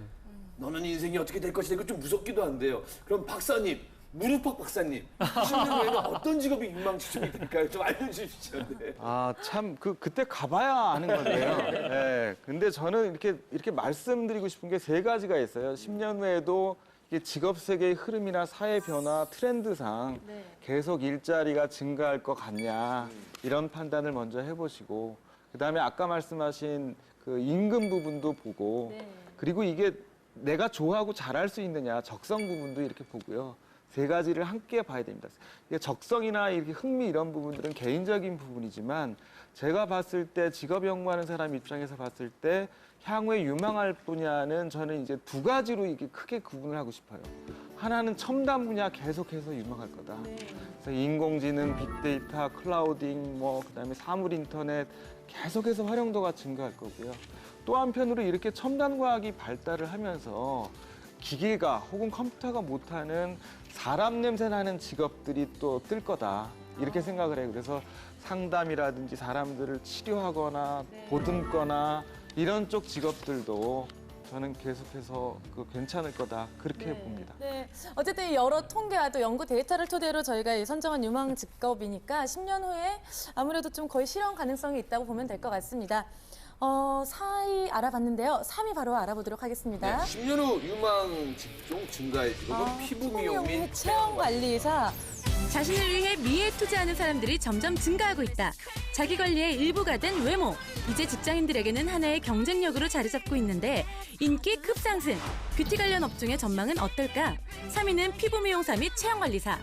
너는 인생이 어떻게 될 것이다. 이거 좀 무섭기도 한데요. 그럼 박사님, 무릎팍 박사님, 10년 후에는 어떤 직업이 유망치점이 될까요? 좀 알려주시죠. 네. 아, 참, 그때 가봐야 아는 건데요. 예. 근데 저는 이렇게 말씀드리고 싶은 게 세 가지가 있어요. 10년 후에도 이게 직업 세계의 흐름이나 사회 변화, 트렌드상 네. 계속 일자리가 증가할 것 같냐, 이런 판단을 먼저 해보시고, 그 다음에 아까 말씀하신 그 임금 부분도 보고, 네. 그리고 이게 내가 좋아하고 잘할 수 있느냐, 적성 부분도 이렇게 보고요. 세 가지를 함께 봐야 됩니다. 이게 적성이나 이렇게 흥미 이런 부분들은 개인적인 부분이지만 제가 봤을 때 직업 연구하는 사람 입장에서 봤을 때 향후에 유망할 분야는 저는 이제 두 가지로 이게 크게 구분을 하고 싶어요. 하나는 첨단 분야 계속해서 유망할 거다. 그래서 인공지능, 빅데이터, 클라우딩, 그다음에 사물 인터넷 계속해서 활용도가 증가할 거고요. 또 한편으로 이렇게 첨단 과학이 발달을 하면서 기계가 혹은 컴퓨터가 못하는 사람 냄새 나는 직업들이 또 뜰 거다. 이렇게 생각을 해요. 그래서 상담이라든지 사람들을 치료하거나 보듬거나 이런 쪽 직업들도 저는 계속해서 괜찮을 거다 그렇게 봅니다. 네. 어쨌든 여러 통계와 또 연구 데이터를 토대로 저희가 이 선정한 유망 직업이니까 10년 후에 아무래도 좀 거의 실현 가능성이 있다고 보면 될 것 같습니다. 4위 알아봤는데요. 3위 바로 알아보도록 하겠습니다. 10년 후 유망 직종 증가의 직업은 피부 미용 및 체형 관리사. 자신을 위해 미에 투자하는 사람들이 점점 증가하고 있다. 자기 관리의 일부가 된 외모. 이제 직장인들에게는 하나의 경쟁력으로 자리 잡고 있는데 인기 급상승. 뷰티 관련 업종의 전망은 어떨까? 3위는 피부 미용사 및 체형 관리사.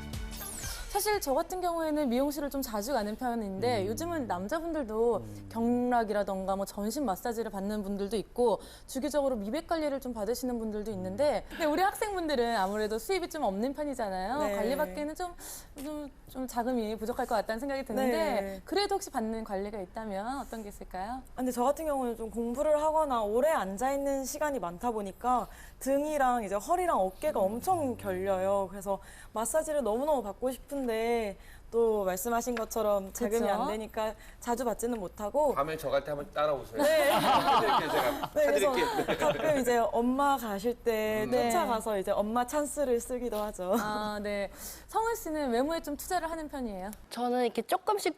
사실 저 같은 경우에는 미용실을 좀 자주 가는 편인데 요즘은 남자분들도 경락이라던가 뭐 전신 마사지를 받는 분들도 있고 주기적으로 미백 관리를 좀 받으시는 분들도 있는데 근데 우리 학생분들은 아무래도 수입이 좀 없는 편이잖아요. 네. 관리받기에는 좀 자금이 부족할 것 같다는 생각이 드는데 네. 그래도 혹시 받는 관리가 있다면 어떤 게 있을까요? 근데 저 같은 경우는 좀 공부를 하거나 오래 앉아 있는 시간이 많다 보니까 등이랑 이제 허리랑 어깨가 엄청 결려요. 그래서 마사지를 너무너무 받고 싶은데 또 말씀하신 것처럼 자금이 그쵸? 안 되니까 자주 받지는 못하고 다음에 저 갈 때 한번 따라오세요. 네. 해드릴게요, 제가. 네, 그래서 해드릴게요. 가끔 이제 엄마 가실 때 네. 쫓아가서 이제 엄마 찬스를 쓰기도 하죠. 아, 네. 성은 씨는 외모에 좀 투자를 하는 편이에요? 저는 이렇게 조금씩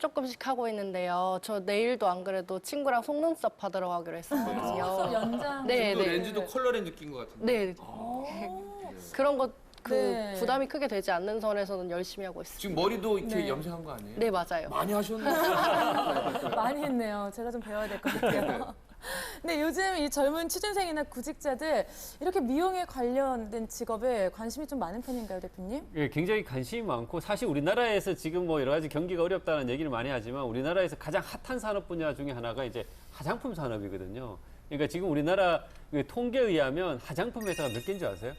하고 있는데요. 저 내일도 안 그래도 친구랑 속눈썹 받으러 가기로 했었거든요. 연장. 네, 네. 렌즈도 컬러 렌즈 낀 것 같은데. 네. 그런 거 네. 부담이 크게 되지 않는 선에서는 열심히 하고 있어요. 지금 머리도 이렇게 네. 염색한 거 아니에요? 네, 맞아요. 많이 하셨네. 많이 했네요. 제가 좀 배워야 될 것 같아요. 근데 요즘 이 젊은 취준생이나 구직자들 이렇게 미용에 관련된 직업에 관심이 좀 많은 편인가요, 대표님? 예, 굉장히 관심이 많고 사실 우리나라에서 지금 뭐 여러 가지 경기가 어렵다는 얘기를 많이 하지만 우리나라에서 가장 핫한 산업 분야 중에 하나가 이제 화장품 산업이거든요. 그러니까 지금 우리나라 통계에 의하면 화장품 회사가 몇 개인 줄 아세요?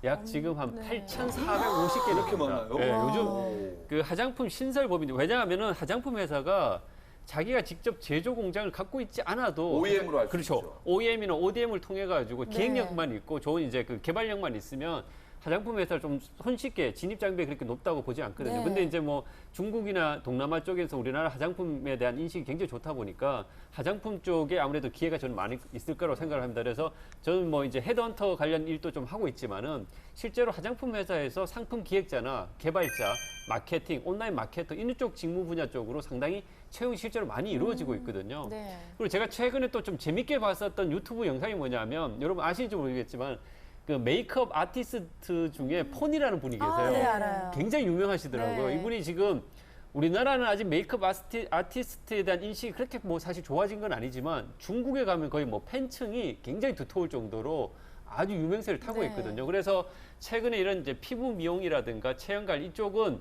약 지금 한 네. 8,450개 이렇게 많아요? 예, 요즘 그 화장품 신설법인데 왜냐하면은 화장품 회사가 자기가 직접 제조 공장을 갖고 있지 않아도 OEM으로 할 수 그렇죠. 있죠. OEM이나 ODM을 통해 가지고 네. 기획력만 있고 좋은 이제 그 개발력만 있으면 화장품 회사를 좀 손쉽게 진입 장벽이 그렇게 높다고 보지 않거든요. 네. 근데 이제 뭐 중국이나 동남아 쪽에서 우리나라 화장품에 대한 인식이 굉장히 좋다 보니까 화장품 쪽에 아무래도 기회가 저는 많이 있을 거라고 생각을 합니다. 그래서 저는 뭐 이제 헤드헌터 관련 일도 좀 하고 있지만은 실제로 화장품 회사에서 상품 기획자나 개발자, 마케팅, 온라인 마케터 이런 쪽 직무 분야 쪽으로 상당히 채용이 실제로 많이 이루어지고 있거든요. 네. 그리고 제가 최근에 또 좀 재밌게 봤었던 유튜브 영상이 뭐냐면 여러분 아실지 모르겠지만 그 메이크업 아티스트 중에 폰이라는 분이 계세요. 아, 네, 알아요. 굉장히 유명하시더라고요. 네. 이분이 지금 우리나라는 아직 메이크업 아티스트에 대한 인식이 그렇게 뭐 사실 좋아진 건 아니지만 중국에 가면 거의 뭐 팬층이 굉장히 두터울 정도로 아주 유명세를 타고 네. 있거든요. 그래서 최근에 이런 이제 피부 미용이라든가 체형 관리 이쪽은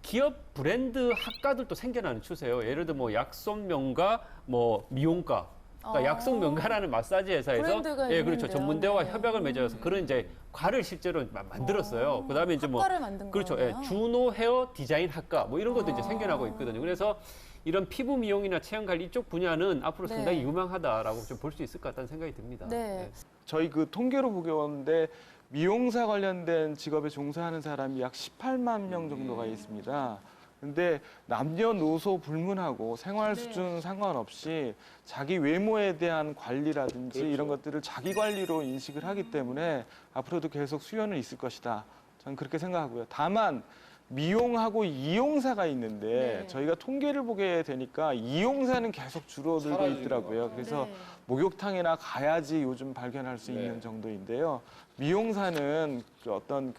기업 브랜드 학과들도 생겨나는 추세예요. 예를 들어 뭐 약손명가, 뭐 미용과. 그러니까 약손명가라는 마사지 회사에서 브랜드가 예, 그렇죠. 있는데요. 전문대와 네. 협약을 맺어서 그런 이제 과를 실제로 만들었어요. 그다음에 이제 뭐 학과를 만든 그렇죠. 거예요? 예, 주노 헤어 디자인 학과 뭐 이런 것도 이제 생겨나고 있거든요. 그래서 이런 피부 미용이나 체형 관리 이쪽 분야는 앞으로 네. 상당히 유망하다라고 좀 볼 수 있을 것 같다는 생각이 듭니다. 네. 저희 통계로 보겠는데 미용사 관련된 직업에 종사하는 사람이 약 18만 명 정도가 있습니다. 근데 남녀노소 불문하고 생활 수준 상관없이 자기 외모에 대한 관리라든지 이런 것들을 자기 관리로 인식을 하기 때문에 앞으로도 계속 수요는 있을 것이다. 저는 그렇게 생각하고요. 다만 미용하고 이용사가 있는데 네. 저희가 통계를 보게 되니까 이용사는 계속 줄어들고 사라지는 있더라고요. 그래서 목욕탕이나 가야지 요즘 발견할 수 네. 있는 정도인데요. 미용사는 어떤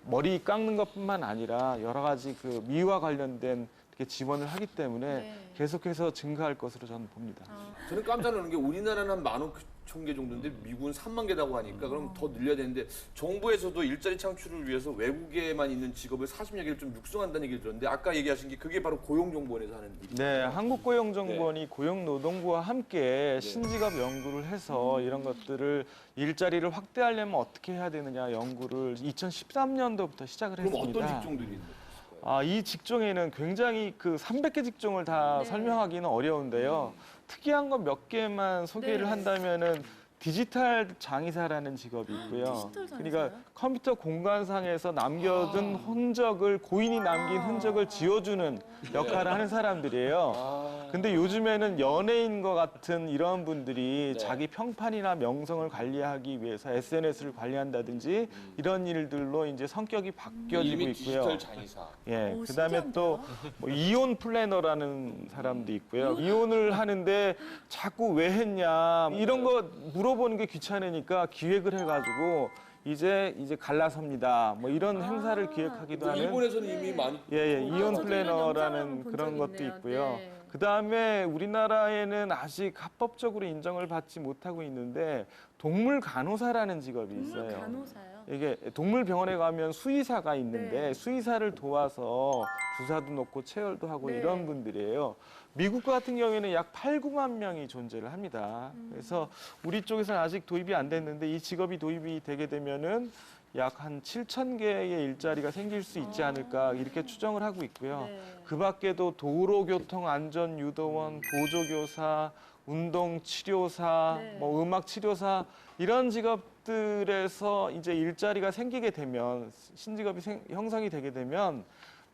머리 깎는 것뿐만 아니라 여러 가지 미와 관련된 이렇게 지원을 하기 때문에 계속해서 증가할 것으로 저는 봅니다. 저는 깜짝 놀란 게 우리나라는 한 15,000개 정도인데 미국은 3만 개라고 하니까 그럼 더 늘려야 되는데 정부에서도 일자리 창출을 위해서 외국에만 있는 직업을 40여 개를 좀 육성한다는 얘기를 들었는데 아까 얘기하신 게 그게 바로 고용정보원에서 하는 일이죠. 네, 한국고용정보원이 고용노동부와 함께 신직업 연구를 해서 이런 것들을 일자리를 확대하려면 어떻게 해야 되느냐 연구를 2013년도부터 시작을 그럼 했습니다. 어떤 직종들이 있나요? 이 직종에는 굉장히 300개 직종을 다 설명하기는 어려운데요. 특이한 것 몇 개만 소개를 한다면은 디지털 장의사라는 직업이 있고요. 그러니까 컴퓨터 공간상에서 남겨둔 흔적을 고인이 남긴 흔적을 지워주는 역할을 하는 사람들이에요. 근데 요즘에는 연예인과 같은 이런 분들이 자기 평판이나 명성을 관리하기 위해서 SNS를 관리한다든지 이런 일들로 이제 성격이 바뀌어지고 이름이 있고요. 디지털 장의사. 예, 그다음에 또 뭐 이혼 플래너라는 사람도 있고요. 이혼을 하는데 자꾸 왜 했냐 이런 거 물어보는 게 귀찮으니까 기획을 해가지고 이제 갈라섭니다. 뭐 이런 행사를 기획하기도 하는 일본에서는 이미 많이 이혼 저도 이런 플래너라는 영상을 본 그런 적이 것도 있네요. 있고요. 네. 그다음에 우리나라에는 아직 합법적으로 인정을 받지 못하고 있는데 동물 간호사라는 직업이 있어요. 간호사요? 이게 동물병원에 가면 수의사가 있는데 네. 수의사를 도와서 주사도 놓고 체열도 하고 네. 이런 분들이에요. 미국 같은 경우에는 약 8, 9만 명이 존재를 합니다. 그래서 우리 쪽에서는 아직 도입이 안 됐는데 이 직업이 도입이 되게 되면은 약 한 7천 개의 일자리가 생길 수 있지 않을까 이렇게 추정을 하고 있고요. 네. 그 밖에도 도로교통안전유도원, 보조교사, 운동치료사, 네. 뭐 음악치료사 이런 직업들에서 이제 일자리가 생기게 되면 신직업이 형성이 되게 되면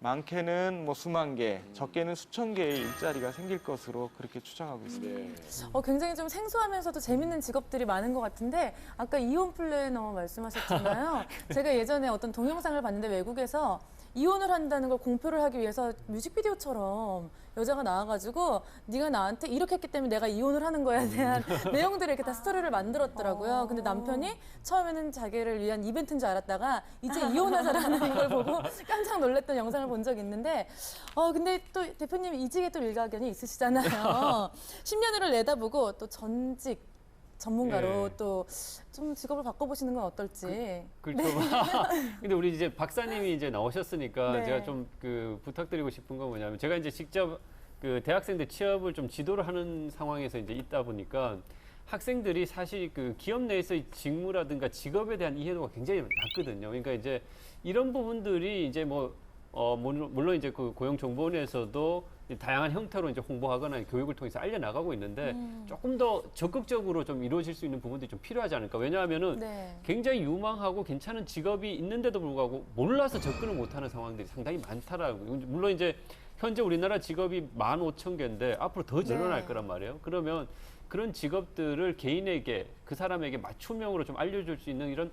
많게는 뭐 수만 개, 적게는 수천 개의 일자리가 생길 것으로 그렇게 추정하고 있습니다. 굉장히 좀 생소하면서도 재밌는 직업들이 많은 것 같은데 아까 이혼 플래너 말씀하셨잖아요. 제가 예전에 어떤 동영상을 봤는데 외국에서 이혼을 한다는 걸 공표를 하기 위해서 뮤직비디오처럼 여자가 나와가지고 네가 나한테 이렇게 했기 때문에 내가 이혼을 하는 거에 대한 내용들을 이렇게 다 스토리를 만들었더라고요. 근데 남편이 처음에는 자기를 위한 이벤트인 줄 알았다가 이제 이혼하자라는 걸 보고 깜짝 놀랐던 영상을 본 적이 있는데 근데 또 대표님 이직에 또 일가견이 있으시잖아요. 10년을 내다보고 또 전직 전문가로 예. 또 좀 직업을 바꿔보시는 건 어떨지. 그렇죠. 근데 우리 이제 박사님이 이제 나오셨으니까 네. 제가 좀 부탁드리고 싶은 건 뭐냐면 제가 이제 직접 그 대학생들 취업을 좀 지도를 하는 상황에서 이제 있다 보니까 학생들이 사실 그 기업 내에서의 직무라든가 직업에 대한 이해도가 굉장히 낮거든요. 그러니까 이제 이런 부분들이 이제 물론 이제 그 고용정보원에서도 다양한 형태로 이제 홍보하거나 교육을 통해서 알려나가고 있는데 조금 더 적극적으로 좀 이루어질 수 있는 부분들이 좀 필요하지 않을까. 왜냐하면은 네. 굉장히 유망하고 괜찮은 직업이 있는데도 불구하고 몰라서 접근을 못하는 상황들이 상당히 많다라고. 물론 이제 현재 우리나라 직업이 15,000개인데 앞으로 더 늘어날 네. 거란 말이에요. 그러면 그런 직업들을 개인에게 그 사람에게 맞춤형으로 좀 알려줄 수 있는 이런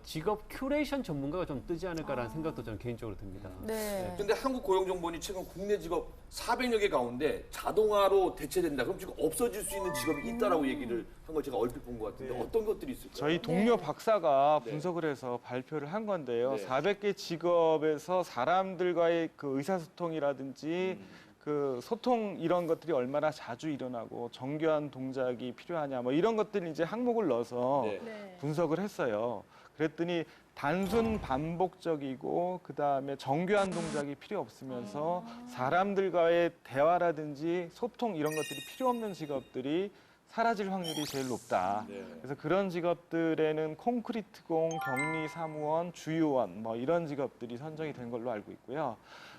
직업 큐레이션 전문가가 좀 뜨지 않을까라는 생각도 저는 개인적으로 듭니다. 네. 근데 한국고용정보원이 최근 국내 직업 400여 개 가운데 자동화로 대체된다. 그럼 지금 없어질 수 있는 직업이 있다라고 얘기를 한 걸 제가 얼핏 본 것 같은데 어떤 것들이 있을까요? 저희 동료 박사가 네. 분석을 해서 발표를 한 건데요. 네. 400개 직업에서 사람들과의 그 의사소통이라든지 그 소통 이런 것들이 얼마나 자주 일어나고 정교한 동작이 필요하냐 뭐 이런 것들을 이제 항목을 넣어서 네. 네. 분석을 했어요. 그랬더니 단순 반복적이고 그다음에 정교한 동작이 필요 없으면서 사람들과의 대화라든지 소통 이런 것들이 필요 없는 직업들이 사라질 확률이 제일 높다. 네. 그래서 그런 직업들에는 콘크리트공, 격리사무원, 주유원 뭐 이런 직업들이 선정이 된 걸로 알고 있고요.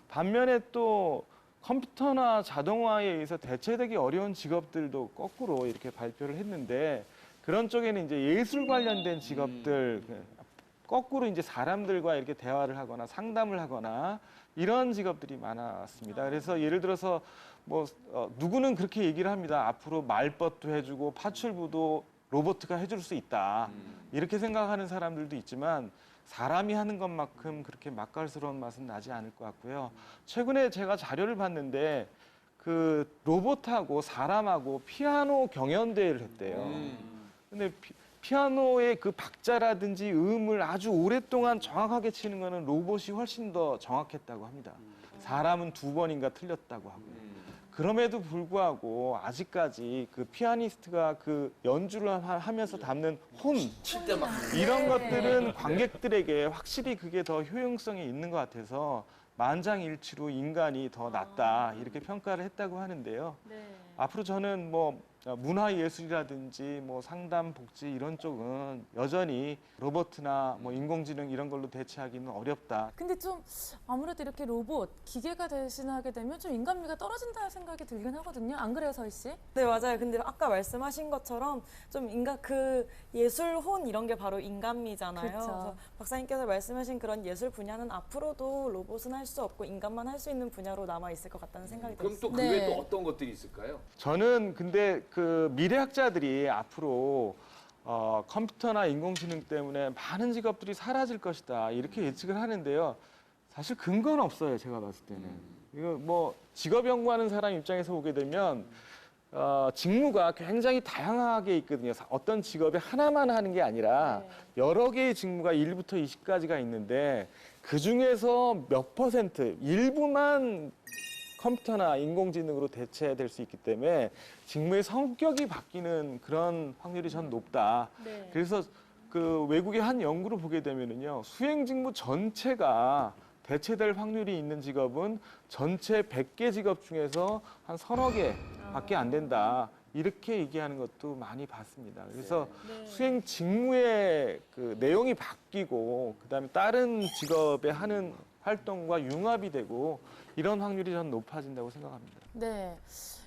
반면에 또 컴퓨터나 자동화에 의해서 대체되기 어려운 직업들도 거꾸로 이렇게 발표를 했는데 그런 쪽에는 이제 예술 관련된 직업들 거꾸로 이제 사람들과 이렇게 대화를 하거나 상담을 하거나 이런 직업들이 많았습니다. 그래서 예를 들어서 누구는 그렇게 얘기를 합니다. 앞으로 말벗도 해주고 파출부도 로봇가 해줄 수 있다. 이렇게 생각하는 사람들도 있지만 사람이 하는 것만큼 그렇게 맛깔스러운 맛은 나지 않을 것 같고요. 최근에 제가 자료를 봤는데 그 로봇하고 사람하고 피아노 경연대회를 했대요. 근데 피아노의 그 박자라든지 음을 아주 오랫동안 정확하게 치는 거는 로봇이 훨씬 더 정확했다고 합니다. 사람은 2번인가 틀렸다고 하고요. 그럼에도 불구하고 아직까지 그 피아니스트가 그 연주를 하면서 담는 혼 칠때 막 이런 것들은 관객들에게 확실히 그게 더 효용성이 있는 것 같아서 만장일치로 인간이 더 낫다 이렇게 평가를 했다고 하는데요. 네. 앞으로 저는 문화예술이라든지 뭐 상담, 복지 이런 쪽은 여전히 로봇이나 뭐 인공지능 이런 걸로 대체하기는 어렵다. 근데 좀 아무래도 이렇게 로봇, 기계가 대신하게 되면 좀 인간미가 떨어진다는 생각이 들긴 하거든요. 안 그래요, 서희 씨? 네, 맞아요. 근데 아까 말씀하신 것처럼 좀 그 예술혼 이런 게 바로 인간미잖아요. 그렇죠. 그래서 박사님께서 말씀하신 그런 예술 분야는 앞으로도 로봇은 할 수 없고 인간만 할 수 있는 분야로 남아 있을 것 같다는 생각이 그럼 들었어요. 또 그 네. 외에 또 어떤 것들이 있을까요? 저는 근데 그 미래학자들이 앞으로 컴퓨터나 인공지능 때문에 많은 직업들이 사라질 것이다 이렇게 예측을 하는데요. 사실 근거는 없어요. 제가 봤을 때는. 이거 뭐 직업 연구하는 사람 입장에서 보게 되면 직무가 굉장히 다양하게 있거든요. 어떤 직업에 하나만 하는 게 아니라 여러 개의 직무가 1부터 20까지가 있는데 그 중에서 몇 퍼센트, 일부만 컴퓨터나 인공지능으로 대체될 수 있기 때문에 직무의 성격이 바뀌는 그런 확률이 전 높다. 네. 그래서 그 외국의 한 연구를 보게 되면은요, 수행 직무 전체가 대체될 확률이 있는 직업은 전체 100개 직업 중에서 한 서너 개밖에 안 된다. 이렇게 얘기하는 것도 많이 봤습니다. 그래서 수행 직무의 그 내용이 바뀌고 그다음에 다른 직업에 하는 활동과 융합이 되고 이런 확률이 전 높아진다고 생각합니다. 네.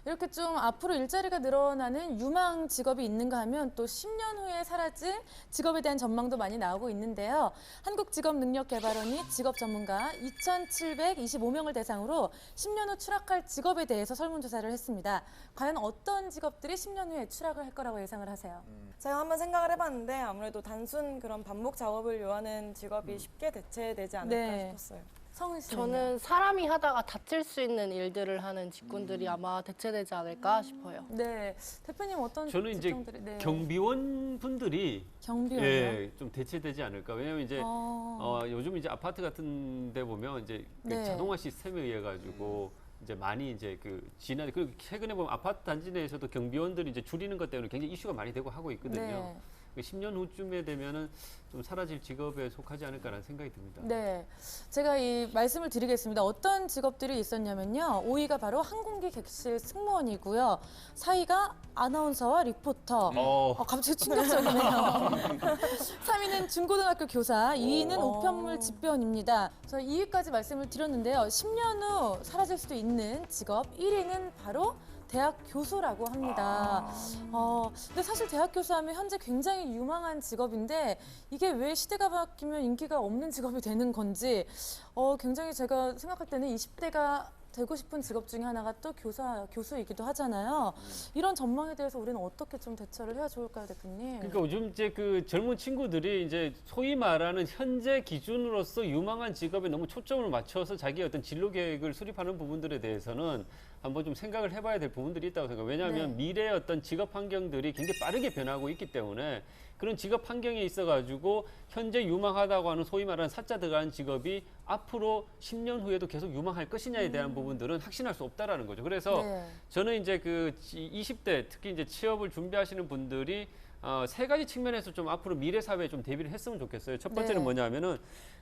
이렇게 좀 앞으로 일자리가 늘어나는 유망 직업이 있는가 하면 또 10년 후에 사라질 직업에 대한 전망도 많이 나오고 있는데요. 한국직업능력개발원이 직업 전문가 2,725명을 대상으로 10년 후 추락할 직업에 대해서 설문조사를 했습니다. 과연 어떤 직업들이 10년 후에 추락을 할 거라고 예상을 하세요? 제가 한번 생각을 해봤는데 아무래도 단순 그런 반복 작업을 요하는 직업이 쉽게 대체되지 않을까 네. 싶었어요. 성은 씨. 저는 사람이 하다가 다칠 수 있는 일들을 하는 직군들이 아마 대체되지 않을까 싶어요. 네. 대표님 어떤 저는 이제 직종들이 네. 경비원 분들이 경비원이요? 예, 좀 대체되지 않을까. 왜냐면 이제 어. 요즘 이제 아파트 같은 데 보면 이제 그 네. 자동화 시스템에 의해 가지고 이제 많이 이제 그 지난 그리고 최근에 보면 아파트 단지 내에서도 경비원들이 이제 줄이는 것 때문에 굉장히 이슈가 많이 되고 하고 있거든요. 네. 10년 후쯤에 되면은 좀 사라질 직업에 속하지 않을까라는 생각이 듭니다. 네, 제가 이 말씀을 드리겠습니다. 어떤 직업들이 있었냐면요. 5위가 바로 항공기 객실 승무원이고요. 4위가 아나운서와 리포터. 갑자기 충격적이네요. 3위는 중고등학교 교사, 2위는 우편물 집배원입니다. 저 2위까지 말씀을 드렸는데요. 10년 후 사라질 수도 있는 직업 1위는 바로 대학 교수라고 합니다. 근데 사실 대학 교수하면 현재 굉장히 유망한 직업인데 이게 왜 시대가 바뀌면 인기가 없는 직업이 되는 건지 굉장히 제가 생각할 때는 20대가 되고 싶은 직업 중에 하나가 또 교수이기도 하잖아요. 이런 전망에 대해서 우리는 어떻게 좀 대처를 해야 좋을까요, 대표님? 그러니까 요즘 이제 그 젊은 친구들이 이제 소위 말하는 현재 기준으로서 유망한 직업에 너무 초점을 맞춰서 자기의 어떤 진로 계획을 수립하는 부분들에 대해서는 한번 좀 생각을 해봐야 될 부분들이 있다고 생각해요. 왜냐하면 미래의 어떤 직업 환경들이 굉장히 빠르게 변하고 있기 때문에 그런 직업 환경에 있어가지고 현재 유망하다고 하는 소위 말하는 사자 들어가는 직업이 앞으로 10년 후에도 계속 유망할 것이냐에 대한 부분들은 확신할 수 없다라는 거죠. 그래서 네. 저는 이제 그 20대 특히 이제 취업을 준비하시는 분들이 세 가지 측면에서 좀 앞으로 미래 사회에 좀 대비를 했으면 좋겠어요. 첫 번째는 네. 뭐냐면은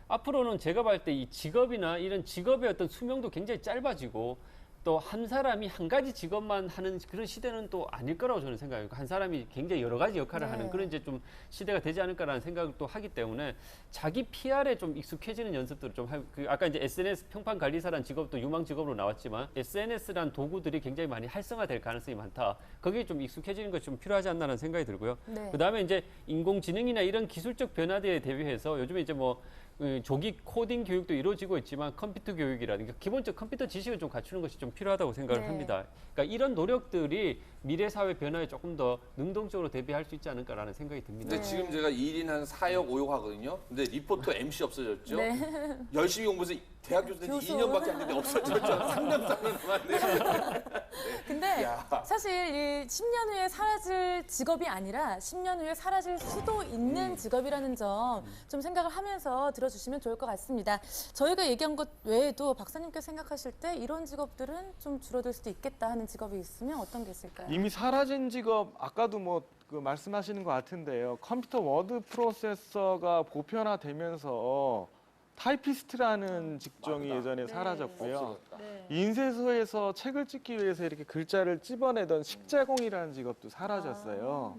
앞으로는 제가 봤을 때 이 직업이나 이런 직업의 어떤 수명도 굉장히 짧아지고 또 한 사람이 한 가지 직업만 하는 그런 시대는 또 아닐 거라고 저는 생각해요. 한 사람이 굉장히 여러 가지 역할을 네. 하는 그런 이제 좀 시대가 되지 않을까라는 생각을 또 하기 때문에 자기 PR에 좀 익숙해지는 연습들을 좀 하고 아까 이제 SNS 평판 관리사라는 직업도 유망 직업으로 나왔지만 SNS란 도구들이 굉장히 많이 활성화될 가능성이 많다. 거기에 좀 익숙해지는 것이 좀 필요하지 않나라는 생각이 들고요. 네. 그다음에 이제 인공지능이나 이런 기술적 변화들에 대비해서 요즘에 이제 뭐 조기 코딩 교육도 이루어지고 있지만 컴퓨터 교육이라든가 기본적 컴퓨터 지식을 좀 갖추는 것이 좀 필요하다고 생각을 네. 합니다. 그러니까 이런 노력들이 미래 사회 변화에 조금 더 능동적으로 대비할 수 있지 않을까라는 생각이 듭니다. 근데 지금 제가 1인 한 4역, 5역 하거든요. 근데 리포터 MC 없어졌죠. 네. 열심히 공부해서 대학 교수 된 지 교수. 2년밖에 안 됐는데 없어졌죠. 3년 남았네. 근데 야. 사실 이 10년 후에 사라질 직업이 아니라 10년 후에 사라질 수도 있는 직업이라는 점 좀 생각을 하면서 들어주시면 좋을 것 같습니다. 저희가 얘기한 것 외에도 박사님께서 생각하실 때 이런 직업들은 좀 줄어들 수도 있겠다 하는 직업이 있으면 어떤 게 있을까요? 이미 사라진 직업 아까도 뭐 그 말씀하시는 것 같은데요. 컴퓨터 워드 프로세서가 보편화되면서 타이피스트라는 직종이 예전에 사라졌고요. 없어졌다. 인쇄소에서 책을 찍기 위해서 이렇게 글자를 찝어내던 식자공이라는 직업도 사라졌어요.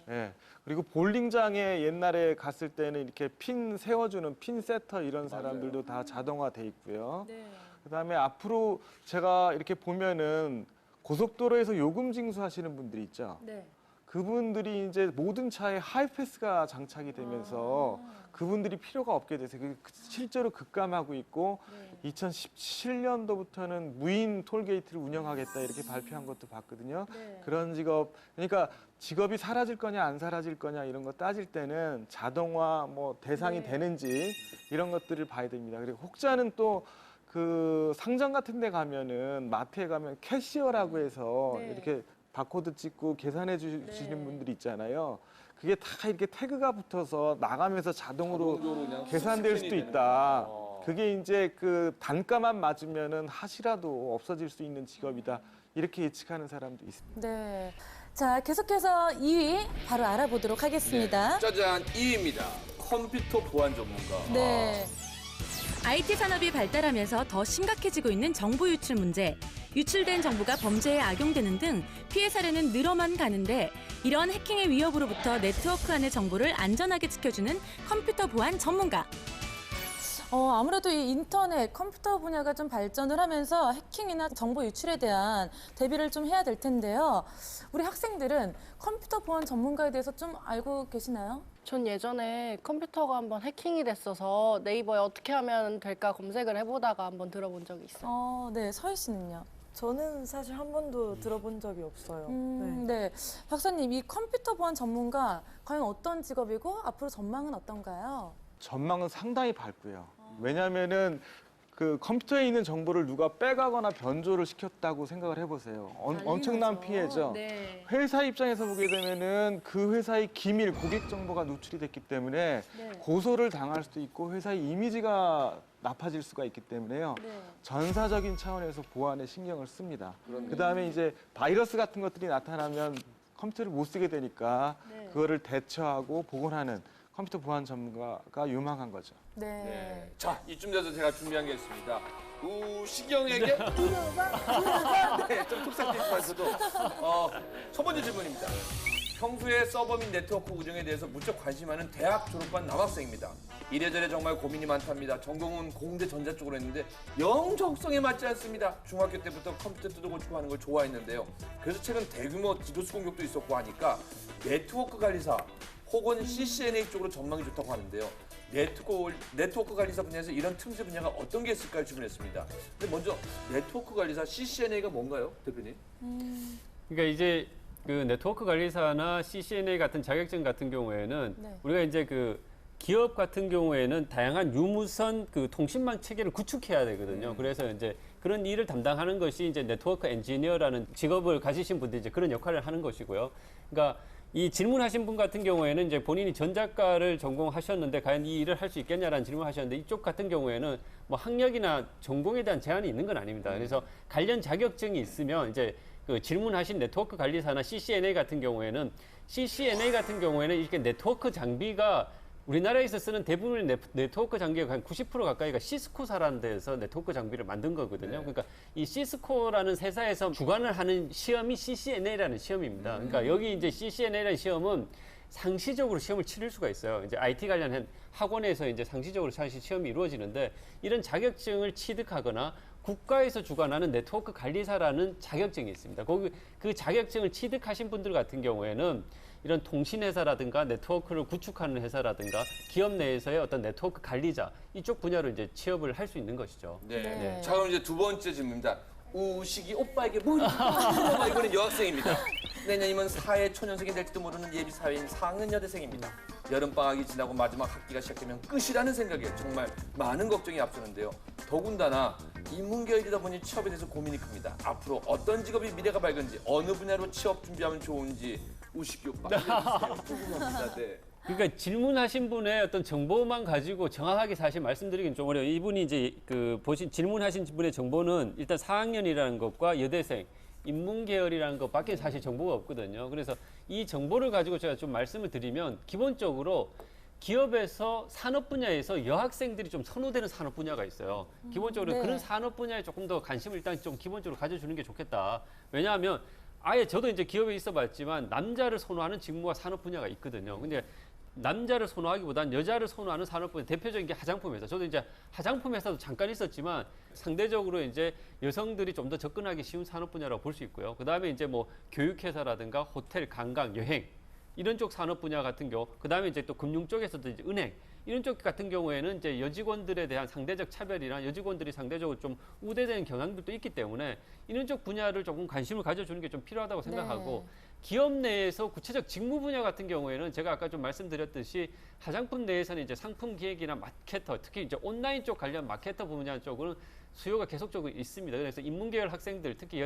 예. 그리고 볼링장에 옛날에 갔을 때는 이렇게 핀 세워주는 핀 세터 이런 사람들도 다 자동화돼 있고요. 그다음에 앞으로 제가 이렇게 보면은 고속도로에서 요금 징수하시는 분들이 있죠. 그분들이 이제 모든 차에 하이패스가 장착이 되면서 그분들이 필요가 없게 돼서 실제로 급감하고 있고 2017년도부터는 무인 톨게이트를 운영하겠다 이렇게 발표한 것도 봤거든요. 그런 직업, 그러니까 직업이 사라질 거냐 안 사라질 거냐 이런 거 따질 때는 자동화 뭐 대상이 되는지 이런 것들을 봐야 됩니다. 그리고 혹자는 또 그 상점 같은 데 가면은 마트에 가면 캐시어라고 해서 이렇게 바코드 찍고 계산해 주시는 분들이 있잖아요. 그게 다 이렇게 태그가 붙어서 나가면서 자동으로 그냥 계산될 수도 스캔이 있다. 되는 그게 이제 그 단가만 맞으면은 하시라도 없어질 수 있는 직업이다. 이렇게 예측하는 사람도 있습니다. 네. 자, 계속해서 2위 바로 알아보도록 하겠습니다. 짜잔 2위입니다. 컴퓨터 보안 전문가. 네. IT 산업이 발달하면서 더 심각해지고 있는 정보 유출 문제. 유출된 정보가 범죄에 악용되는 등 피해 사례는 늘어만 가는데 이러한 해킹의 위협으로부터 네트워크 안의 정보를 안전하게 지켜주는 컴퓨터 보안 전문가. 아무래도 이 인터넷, 컴퓨터 분야가 좀 발전을 하면서 해킹이나 정보 유출에 대한 대비를 좀 해야 될 텐데요. 우리 학생들은 컴퓨터 보안 전문가에 대해서 좀 알고 계시나요? 전 예전에 컴퓨터가 한번 해킹이 됐어서 네이버에 어떻게 하면 될까 검색을 해보다가 한번 들어본 적이 있어요. 네. 서희 씨는요? 저는 사실 한 번도 들어본 적이 없어요. 네. 박사님, 이 컴퓨터 보안 전문가 과연 어떤 직업이고 앞으로 전망은 어떤가요? 전망은 상당히 밝고요. 왜냐하면은 그 컴퓨터에 있는 정보를 누가 빼가거나 변조를 시켰다고 생각을 해보세요. 엄청난 피해죠. 네. 회사 입장에서 보게 되면은 그 회사의 기밀, 고객 정보가 노출이 됐기 때문에 고소를 당할 수도 있고 회사의 이미지가 나빠질 수가 있기 때문에요. 전사적인 차원에서 보안에 신경을 씁니다. 그다음에 이제 바이러스 같은 것들이 나타나면 컴퓨터를 못 쓰게 되니까 그거를 대처하고 복원하는 컴퓨터 보안 전문가가 유망한 거죠. 네. 자, 이쯤 돼서 제가 준비한 게 있습니다. 우시경에게 우가 네, 좀 톡삭되지만서도 첫 번째 질문입니다. 평소에 서버 및 네트워크 운영에 대해서 무척 관심 많은 대학 졸업한 남학생입니다. 이래저래 정말 고민이 많답니다. 전공은 공대 전자 쪽으로 했는데 영 적성에 맞지 않습니다. 중학교 때부터 컴퓨터 뜯어고치고 하는 걸 좋아했는데요. 그래서 최근 대규모 디도스 공격도 있었고 하니까 네트워크 관리사 혹은 CCNA 쪽으로 전망이 좋다고 하는데요. 네트워크 관리사 분야에서 이런 틈새 분야가 어떤 게 있을까를 질문했습니다. 근데 먼저 네트워크 관리사 CCNA가 뭔가요, 대표님? 그러니까 이제 그 네트워크 관리사나 CCNA 같은 자격증 같은 경우에는 우리가 이제 그 기업 같은 경우에는 다양한 유무선 그 통신망 체계를 구축해야 되거든요. 그래서 이제 그런 일을 담당하는 것이 이제 네트워크 엔지니어라는 직업을 가지신 분들이 이제 그런 역할을 하는 것이고요. 그러니까 이 질문하신 분 같은 경우에는 이제 본인이 전작가를 전공하셨는데 과연 이 일을 할 수 있겠냐라는 질문하셨는데 이쪽 같은 경우에는 뭐 학력이나 전공에 대한 제한이 있는 건 아닙니다. 그래서 관련 자격증이 있으면 이제 그 질문하신 네트워크 관리사나 CCNA 같은 경우에는 이렇게 네트워크 장비가 우리나라에서 쓰는 대부분의 네트워크 장비가 한 90% 가까이가 시스코사라는 데서 네트워크 장비를 만든 거거든요. 그러니까 이 시스코라는 회사에서 주관을 하는 시험이 CCNA라는 시험입니다. 그러니까 여기 이제 CCNA라는 시험은 상시적으로 시험을 치를 수가 있어요. 이제 IT 관련한 학원에서 이제 상시적으로 사실 시험이 이루어지는데 이런 자격증을 취득하거나 국가에서 주관하는 네트워크 관리사라는 자격증이 있습니다. 그 자격증을 취득하신 분들 같은 경우에는 이런 통신회사라든가 네트워크를 구축하는 회사라든가 기업 내에서의 어떤 네트워크 관리자 이쪽 분야로 이제 취업을 할 수 있는 것이죠. 네. 자, 그럼 이제 두 번째 질문입니다. 우식이 오빠에게 뭐 이거는 여학생입니다. 내년이면 사회 초년생이 될지도 모르는 예비 사회인 4학년 여대생입니다. 여름방학이 지나고 마지막 학기가 시작되면 끝이라는 생각에 정말 많은 걱정이 앞서는데요. 더군다나 인문계열이다 보니 취업에 대해서 고민이 큽니다. 앞으로 어떤 직업이 미래가 밝은지 어느 분야로 취업 준비하면 좋은지 우식이 오빠 궁금합니다. 네. 그러니까 질문하신 분의 어떤 정보만 가지고 정확하게 사실 말씀드리긴 좀 어려워요. 이분이 이제 그 질문하신 분의 정보는 일단 4학년이라는 것과 여대생, 인문계열이라는 것밖에 사실 정보가 없거든요. 그래서 이 정보를 가지고 제가 좀 말씀을 드리면 기본적으로 기업에서 산업 분야에서 여학생들이 좀 선호되는 산업 분야가 있어요. 기본적으로 네. 그런 산업 분야에 조금 더 관심을 일단 좀 기본적으로 가져주는 게 좋겠다. 왜냐하면 아예 저도 이제 기업에 있어봤지만 남자를 선호하는 직무와 산업 분야가 있거든요. 근데 남자를 선호하기보단 여자를 선호하는 산업 분야 대표적인 게 화장품 회사. 저도 이제 화장품 회사도 잠깐 있었지만 상대적으로 이제 여성들이 좀 더 접근하기 쉬운 산업 분야라고 볼 수 있고요. 그 다음에 이제 뭐 교육회사라든가 호텔, 관광, 여행 이런 쪽 산업 분야 같은 경우, 그 다음에 이제 또 금융 쪽에서도 이제 은행 이런 쪽 같은 경우에는 이제 여직원들에 대한 상대적 차별이나 여직원들이 상대적으로 좀 우대되는 경향들도 있기 때문에 이런 쪽 분야를 조금 관심을 가져주는 게 좀 필요하다고 생각하고 기업 내에서 구체적 직무 분야 같은 경우에는 제가 아까 좀 말씀드렸듯이 화장품 내에서는 이제 상품 기획이나 마케터, 특히 이제 온라인 쪽 관련 마케터 분야 쪽은 수요가 계속적으로 있습니다. 그래서 인문계열 학생들, 특히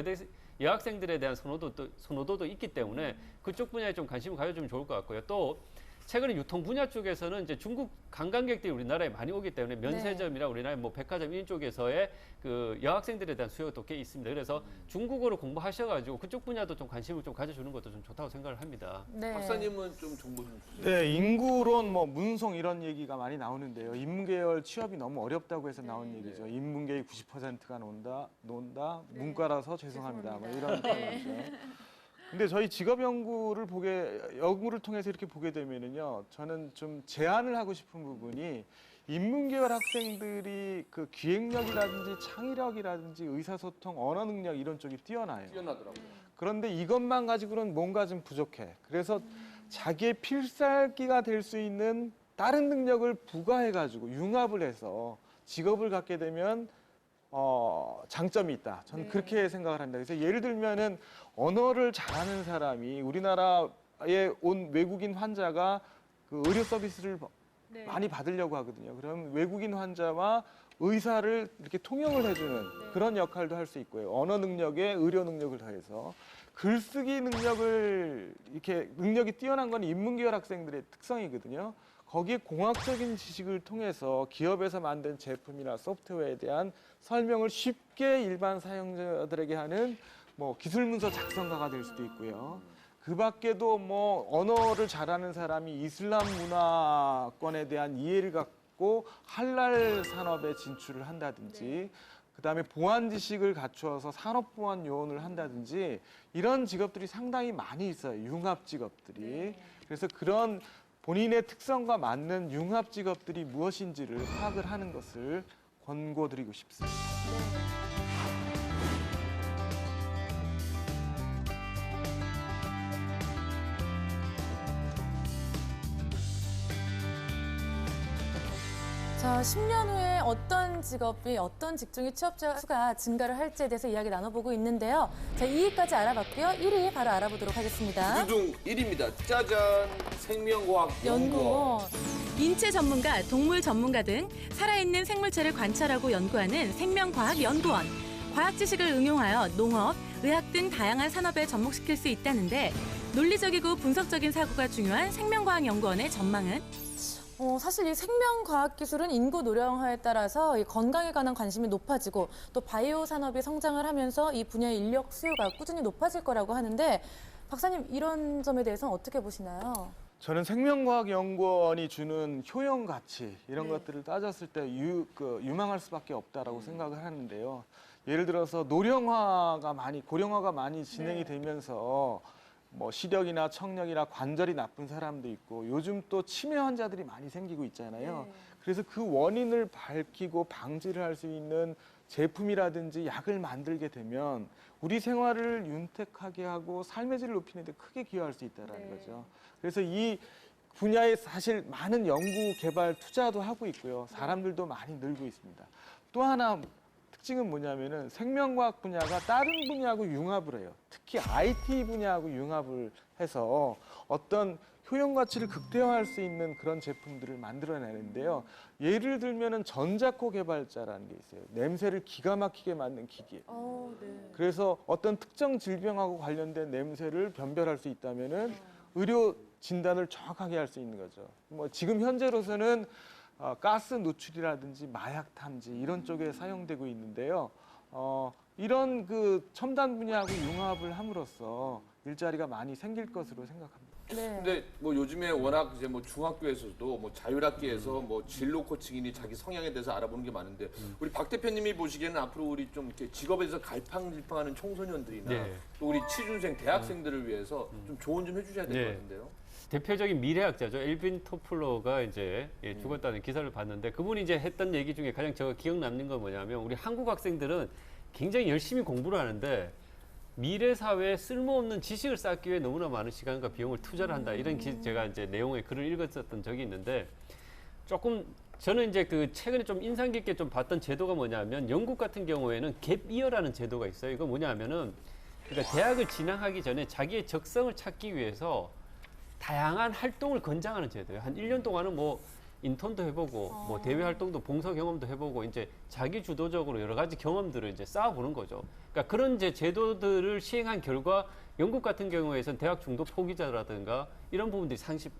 여학생들에 대한 선호도도 있기 때문에 그쪽 분야에 좀 관심을 가져주면 좋을 것 같고요. 또 최근에 유통 분야 쪽에서는 이제 중국 관광객들이 우리나라에 많이 오기 때문에 면세점이나 우리나라 뭐 백화점 이런 쪽에서의 그 여학생들에 대한 수요가 또 꽤 있습니다. 그래서 중국어를 공부하셔가지고 그쪽 분야도 좀 관심을 좀 가져주는 것도 좀 좋다고 생각을 합니다. 네. 박사님은 좀 정보 좀 주세요. 네, 인구론, 뭐 문송 이런 얘기가 많이 나오는데요. 인문계열 취업이 너무 어렵다고 해서 나온 얘기죠. 인문계의 90%가 논다, 문과라서 죄송합니다. 뭐 이런 표현이죠. 근데 저희 직업 연구를 통해서 이렇게 보게 되면은요, 저는 좀 제안을 하고 싶은 부분이 인문계열 학생들이 그 기획력이라든지 창의력이라든지 의사소통, 언어 능력 이런 쪽이 뛰어나요. 뛰어나더라고요. 그런데 이것만 가지고는 뭔가 좀 부족해. 그래서 자기의 필살기가 될 수 있는 다른 능력을 부과해가지고 융합을 해서 직업을 갖게 되면 장점이 있다. 저는 그렇게 생각을 합니다. 그래서 예를 들면은 언어를 잘하는 사람이 우리나라에 온 외국인 환자가 그 의료 서비스를 많이 받으려고 하거든요. 그럼 외국인 환자와 의사를 이렇게 통역을 해주는 그런 역할도 할 수 있고요. 언어 능력에 의료 능력을 더해서 글쓰기 능력이 뛰어난 건 인문계열 학생들의 특성이거든요. 거기에 공학적인 지식을 통해서 기업에서 만든 제품이나 소프트웨어에 대한 설명을 쉽게 일반 사용자들에게 하는 뭐 기술 문서 작성가가 될 수도 있고요. 그 밖에도 뭐 언어를 잘하는 사람이 이슬람 문화권에 대한 이해를 갖고 할랄 산업에 진출을 한다든지 그다음에 보안 지식을 갖추어서 산업 보안 요원을 한다든지 이런 직업들이 상당히 많이 있어요. 융합 직업들이. 그래서 그런 본인의 특성과 맞는 융합 직업들이 무엇인지를 파악을 하는 것을 권고드리고 싶습니다. 자, 10년 후에 어떤 직업이, 어떤 직종의 취업자 수가 증가를 할지에 대해서 이야기 나눠보고 있는데요. 자, 2위까지 알아봤고요. 1위 바로 알아보도록 하겠습니다. 그중 1위입니다. 짜잔, 생명과학 연구원. 인체 전문가, 동물 전문가 등 살아있는 생물체를 관찰하고 연구하는 생명과학연구원. 과학 지식을 응용하여 농업, 의학 등 다양한 산업에 접목시킬 수 있다는데 논리적이고 분석적인 사고가 중요한 생명과학연구원의 전망은? 사실 이 생명과학 기술은 인구 노령화에 따라서 이 건강에 관한 관심이 높아지고 또 바이오 산업이 성장을 하면서 이 분야의 인력 수요가 꾸준히 높아질 거라고 하는데 박사님 이런 점에 대해서는 어떻게 보시나요? 저는 생명과학연구원이 주는 효용 가치 이런 것들을 따졌을 때 유망할 수밖에 없다라고 생각을 하는데요. 예를 들어서 고령화가 많이 진행이 되면서 뭐 시력이나 청력이나 관절이 나쁜 사람도 있고 요즘 또 치매 환자들이 많이 생기고 있잖아요. 그래서 그 원인을 밝히고 방지를 할 수 있는 제품이라든지 약을 만들게 되면 우리 생활을 윤택하게 하고 삶의 질을 높이는 데 크게 기여할 수 있다는 거죠. 그래서 이 분야에 사실 많은 연구 개발 투자도 하고 있고요. 사람들도 많이 늘고 있습니다. 또 하나 특징은 뭐냐면은 생명과학 분야가 다른 분야하고 융합을 해요. 특히 IT 분야하고 융합을 해서 어떤 효용 가치를 극대화할 수 있는 그런 제품들을 만들어내는데요. 예를 들면은 전자코 개발자라는 게 있어요. 냄새를 기가 막히게 만든 기계. 그래서 어떤 특정 질병하고 관련된 냄새를 변별할 수 있다면은 의료 진단을 정확하게 할 수 있는 거죠. 뭐 지금 현재로서는 가스 누출이라든지 마약 탐지 이런 쪽에 사용되고 있는데요. 이런 그 첨단 분야하고 융합을 함으로써 일자리가 많이 생길 것으로 생각합니다. 네. 근데 뭐 요즘에 워낙 이제 뭐 중학교에서도 뭐 자율학기에서 뭐 진로 코칭이니 자기 성향에 대해서 알아보는 게 많은데 우리 박 대표님이 보시기에는 앞으로 우리 좀 이렇게 직업에 대해서 갈팡질팡하는 청소년들이나 네. 또 우리 취준생 대학생들을 위해서 좀 조언 좀 해주셔야 될 것 네. 같은데요. 대표적인 미래학자죠. 엘빈 토플러가 이제 죽었다는 기사를 봤는데 그분이 이제 했던 얘기 중에 가장 제가 기억 남는 건 뭐냐면 우리 한국 학생들은 굉장히 열심히 공부를 하는데 미래 사회에 쓸모없는 지식을 쌓기 위해 너무나 많은 시간과 비용을 투자를 한다. 이런 제가 이제 내용의 글을 읽었었던 적이 있는데 조금 저는 이제 그 최근에 좀 인상 깊게 좀 봤던 제도가 뭐냐면 영국 같은 경우에는 갭 이어라는 제도가 있어요. 이거 뭐냐면은 그러니까 대학을 진학하기 전에 자기의 적성을 찾기 위해서 다양한 활동을 권장하는 제도예요. 한 1년 동안은 뭐 인턴도 해보고 뭐 대외 활동도 봉사 경험도 해보고 이제 자기 주도적으로 여러 가지 경험들을 이제 쌓아보는 거죠. 그러니까 그런 이제 제도들을 시행한 결과 영국 같은 경우에선 대학 중도 포기자라든가 이런 부분들이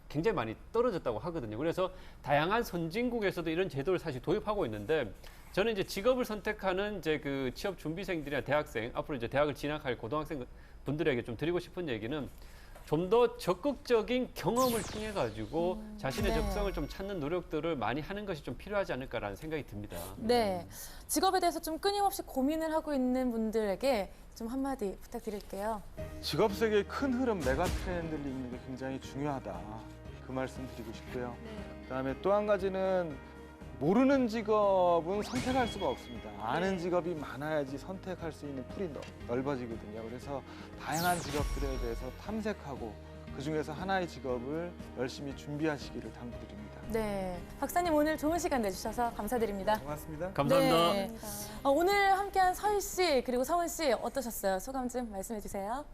굉장히 많이 떨어졌다고 하거든요. 그래서 다양한 선진국에서도 이런 제도를 사실 도입하고 있는데 저는 이제 직업을 선택하는 이제 그 취업 준비생들이나 대학생 앞으로 이제 대학을 진학할 고등학생 분들에게 좀 드리고 싶은 얘기는 좀 더 적극적인 경험을 통해 가지고 자신의 네. 적성을 좀 찾는 노력들을 많이 하는 것이 좀 필요하지 않을까라는 생각이 듭니다. 네. 직업에 대해서 좀 끊임없이 고민을 하고 있는 분들에게 좀 한마디 부탁드릴게요. 직업 세계의 큰 흐름 메가 트렌드를 읽는 게 굉장히 중요하다. 그 말씀 드리고 싶고요. 그다음에 또 한 가지는 모르는 직업은 선택할 수가 없습니다. 아는 직업이 많아야지 선택할 수 있는 풀이 넓어지거든요. 그래서 다양한 직업들에 대해서 탐색하고 그중에서 하나의 직업을 열심히 준비하시기를 당부드립니다. 네. 박사님 오늘 좋은 시간 내주셔서 감사드립니다. 고맙습니다. 감사합니다. 네. 오늘 함께한 서희 씨 그리고 성은 씨 어떠셨어요? 소감 좀 말씀해 주세요.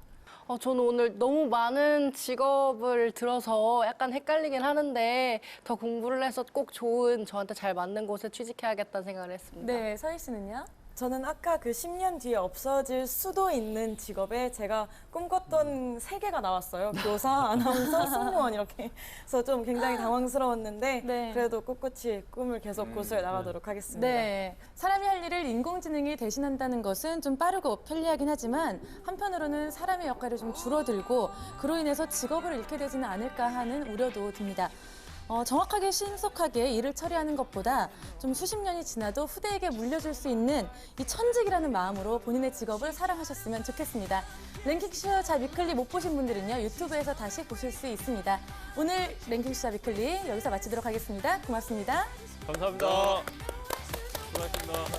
저는 오늘 너무 많은 직업을 들어서 약간 헷갈리긴 하는데 더 공부를 해서 꼭 좋은 저한테 잘 맞는 곳에 취직해야겠다는 생각을 했습니다. 네. 서희 씨는요? 저는 아까 그 10년 뒤에 없어질 수도 있는 직업에 제가 꿈꿨던 세 개가 나왔어요. 교사, 아나운서, 승무원 이렇게. 그래서 좀 굉장히 당황스러웠는데 네. 그래도 꿋꿋이 꿈을 계속 고수해 나가도록 하겠습니다. 네. 사람이 할 일을 인공지능이 대신한다는 것은 좀 빠르고 편리하긴 하지만 한편으로는 사람의 역할이 좀 줄어들고 그로 인해서 직업을 잃게 되지는 않을까 하는 우려도 듭니다. 정확하게 신속하게 일을 처리하는 것보다 좀 수십 년이 지나도 후대에게 물려줄 수 있는 이 천직이라는 마음으로 본인의 직업을 사랑하셨으면 좋겠습니다. 랭킹쇼 자 위클리 못 보신 분들은요 유튜브에서 다시 보실 수 있습니다. 오늘 랭킹쇼 자 위클리 여기서 마치도록 하겠습니다. 고맙습니다. 감사합니다. 수고하셨습니다.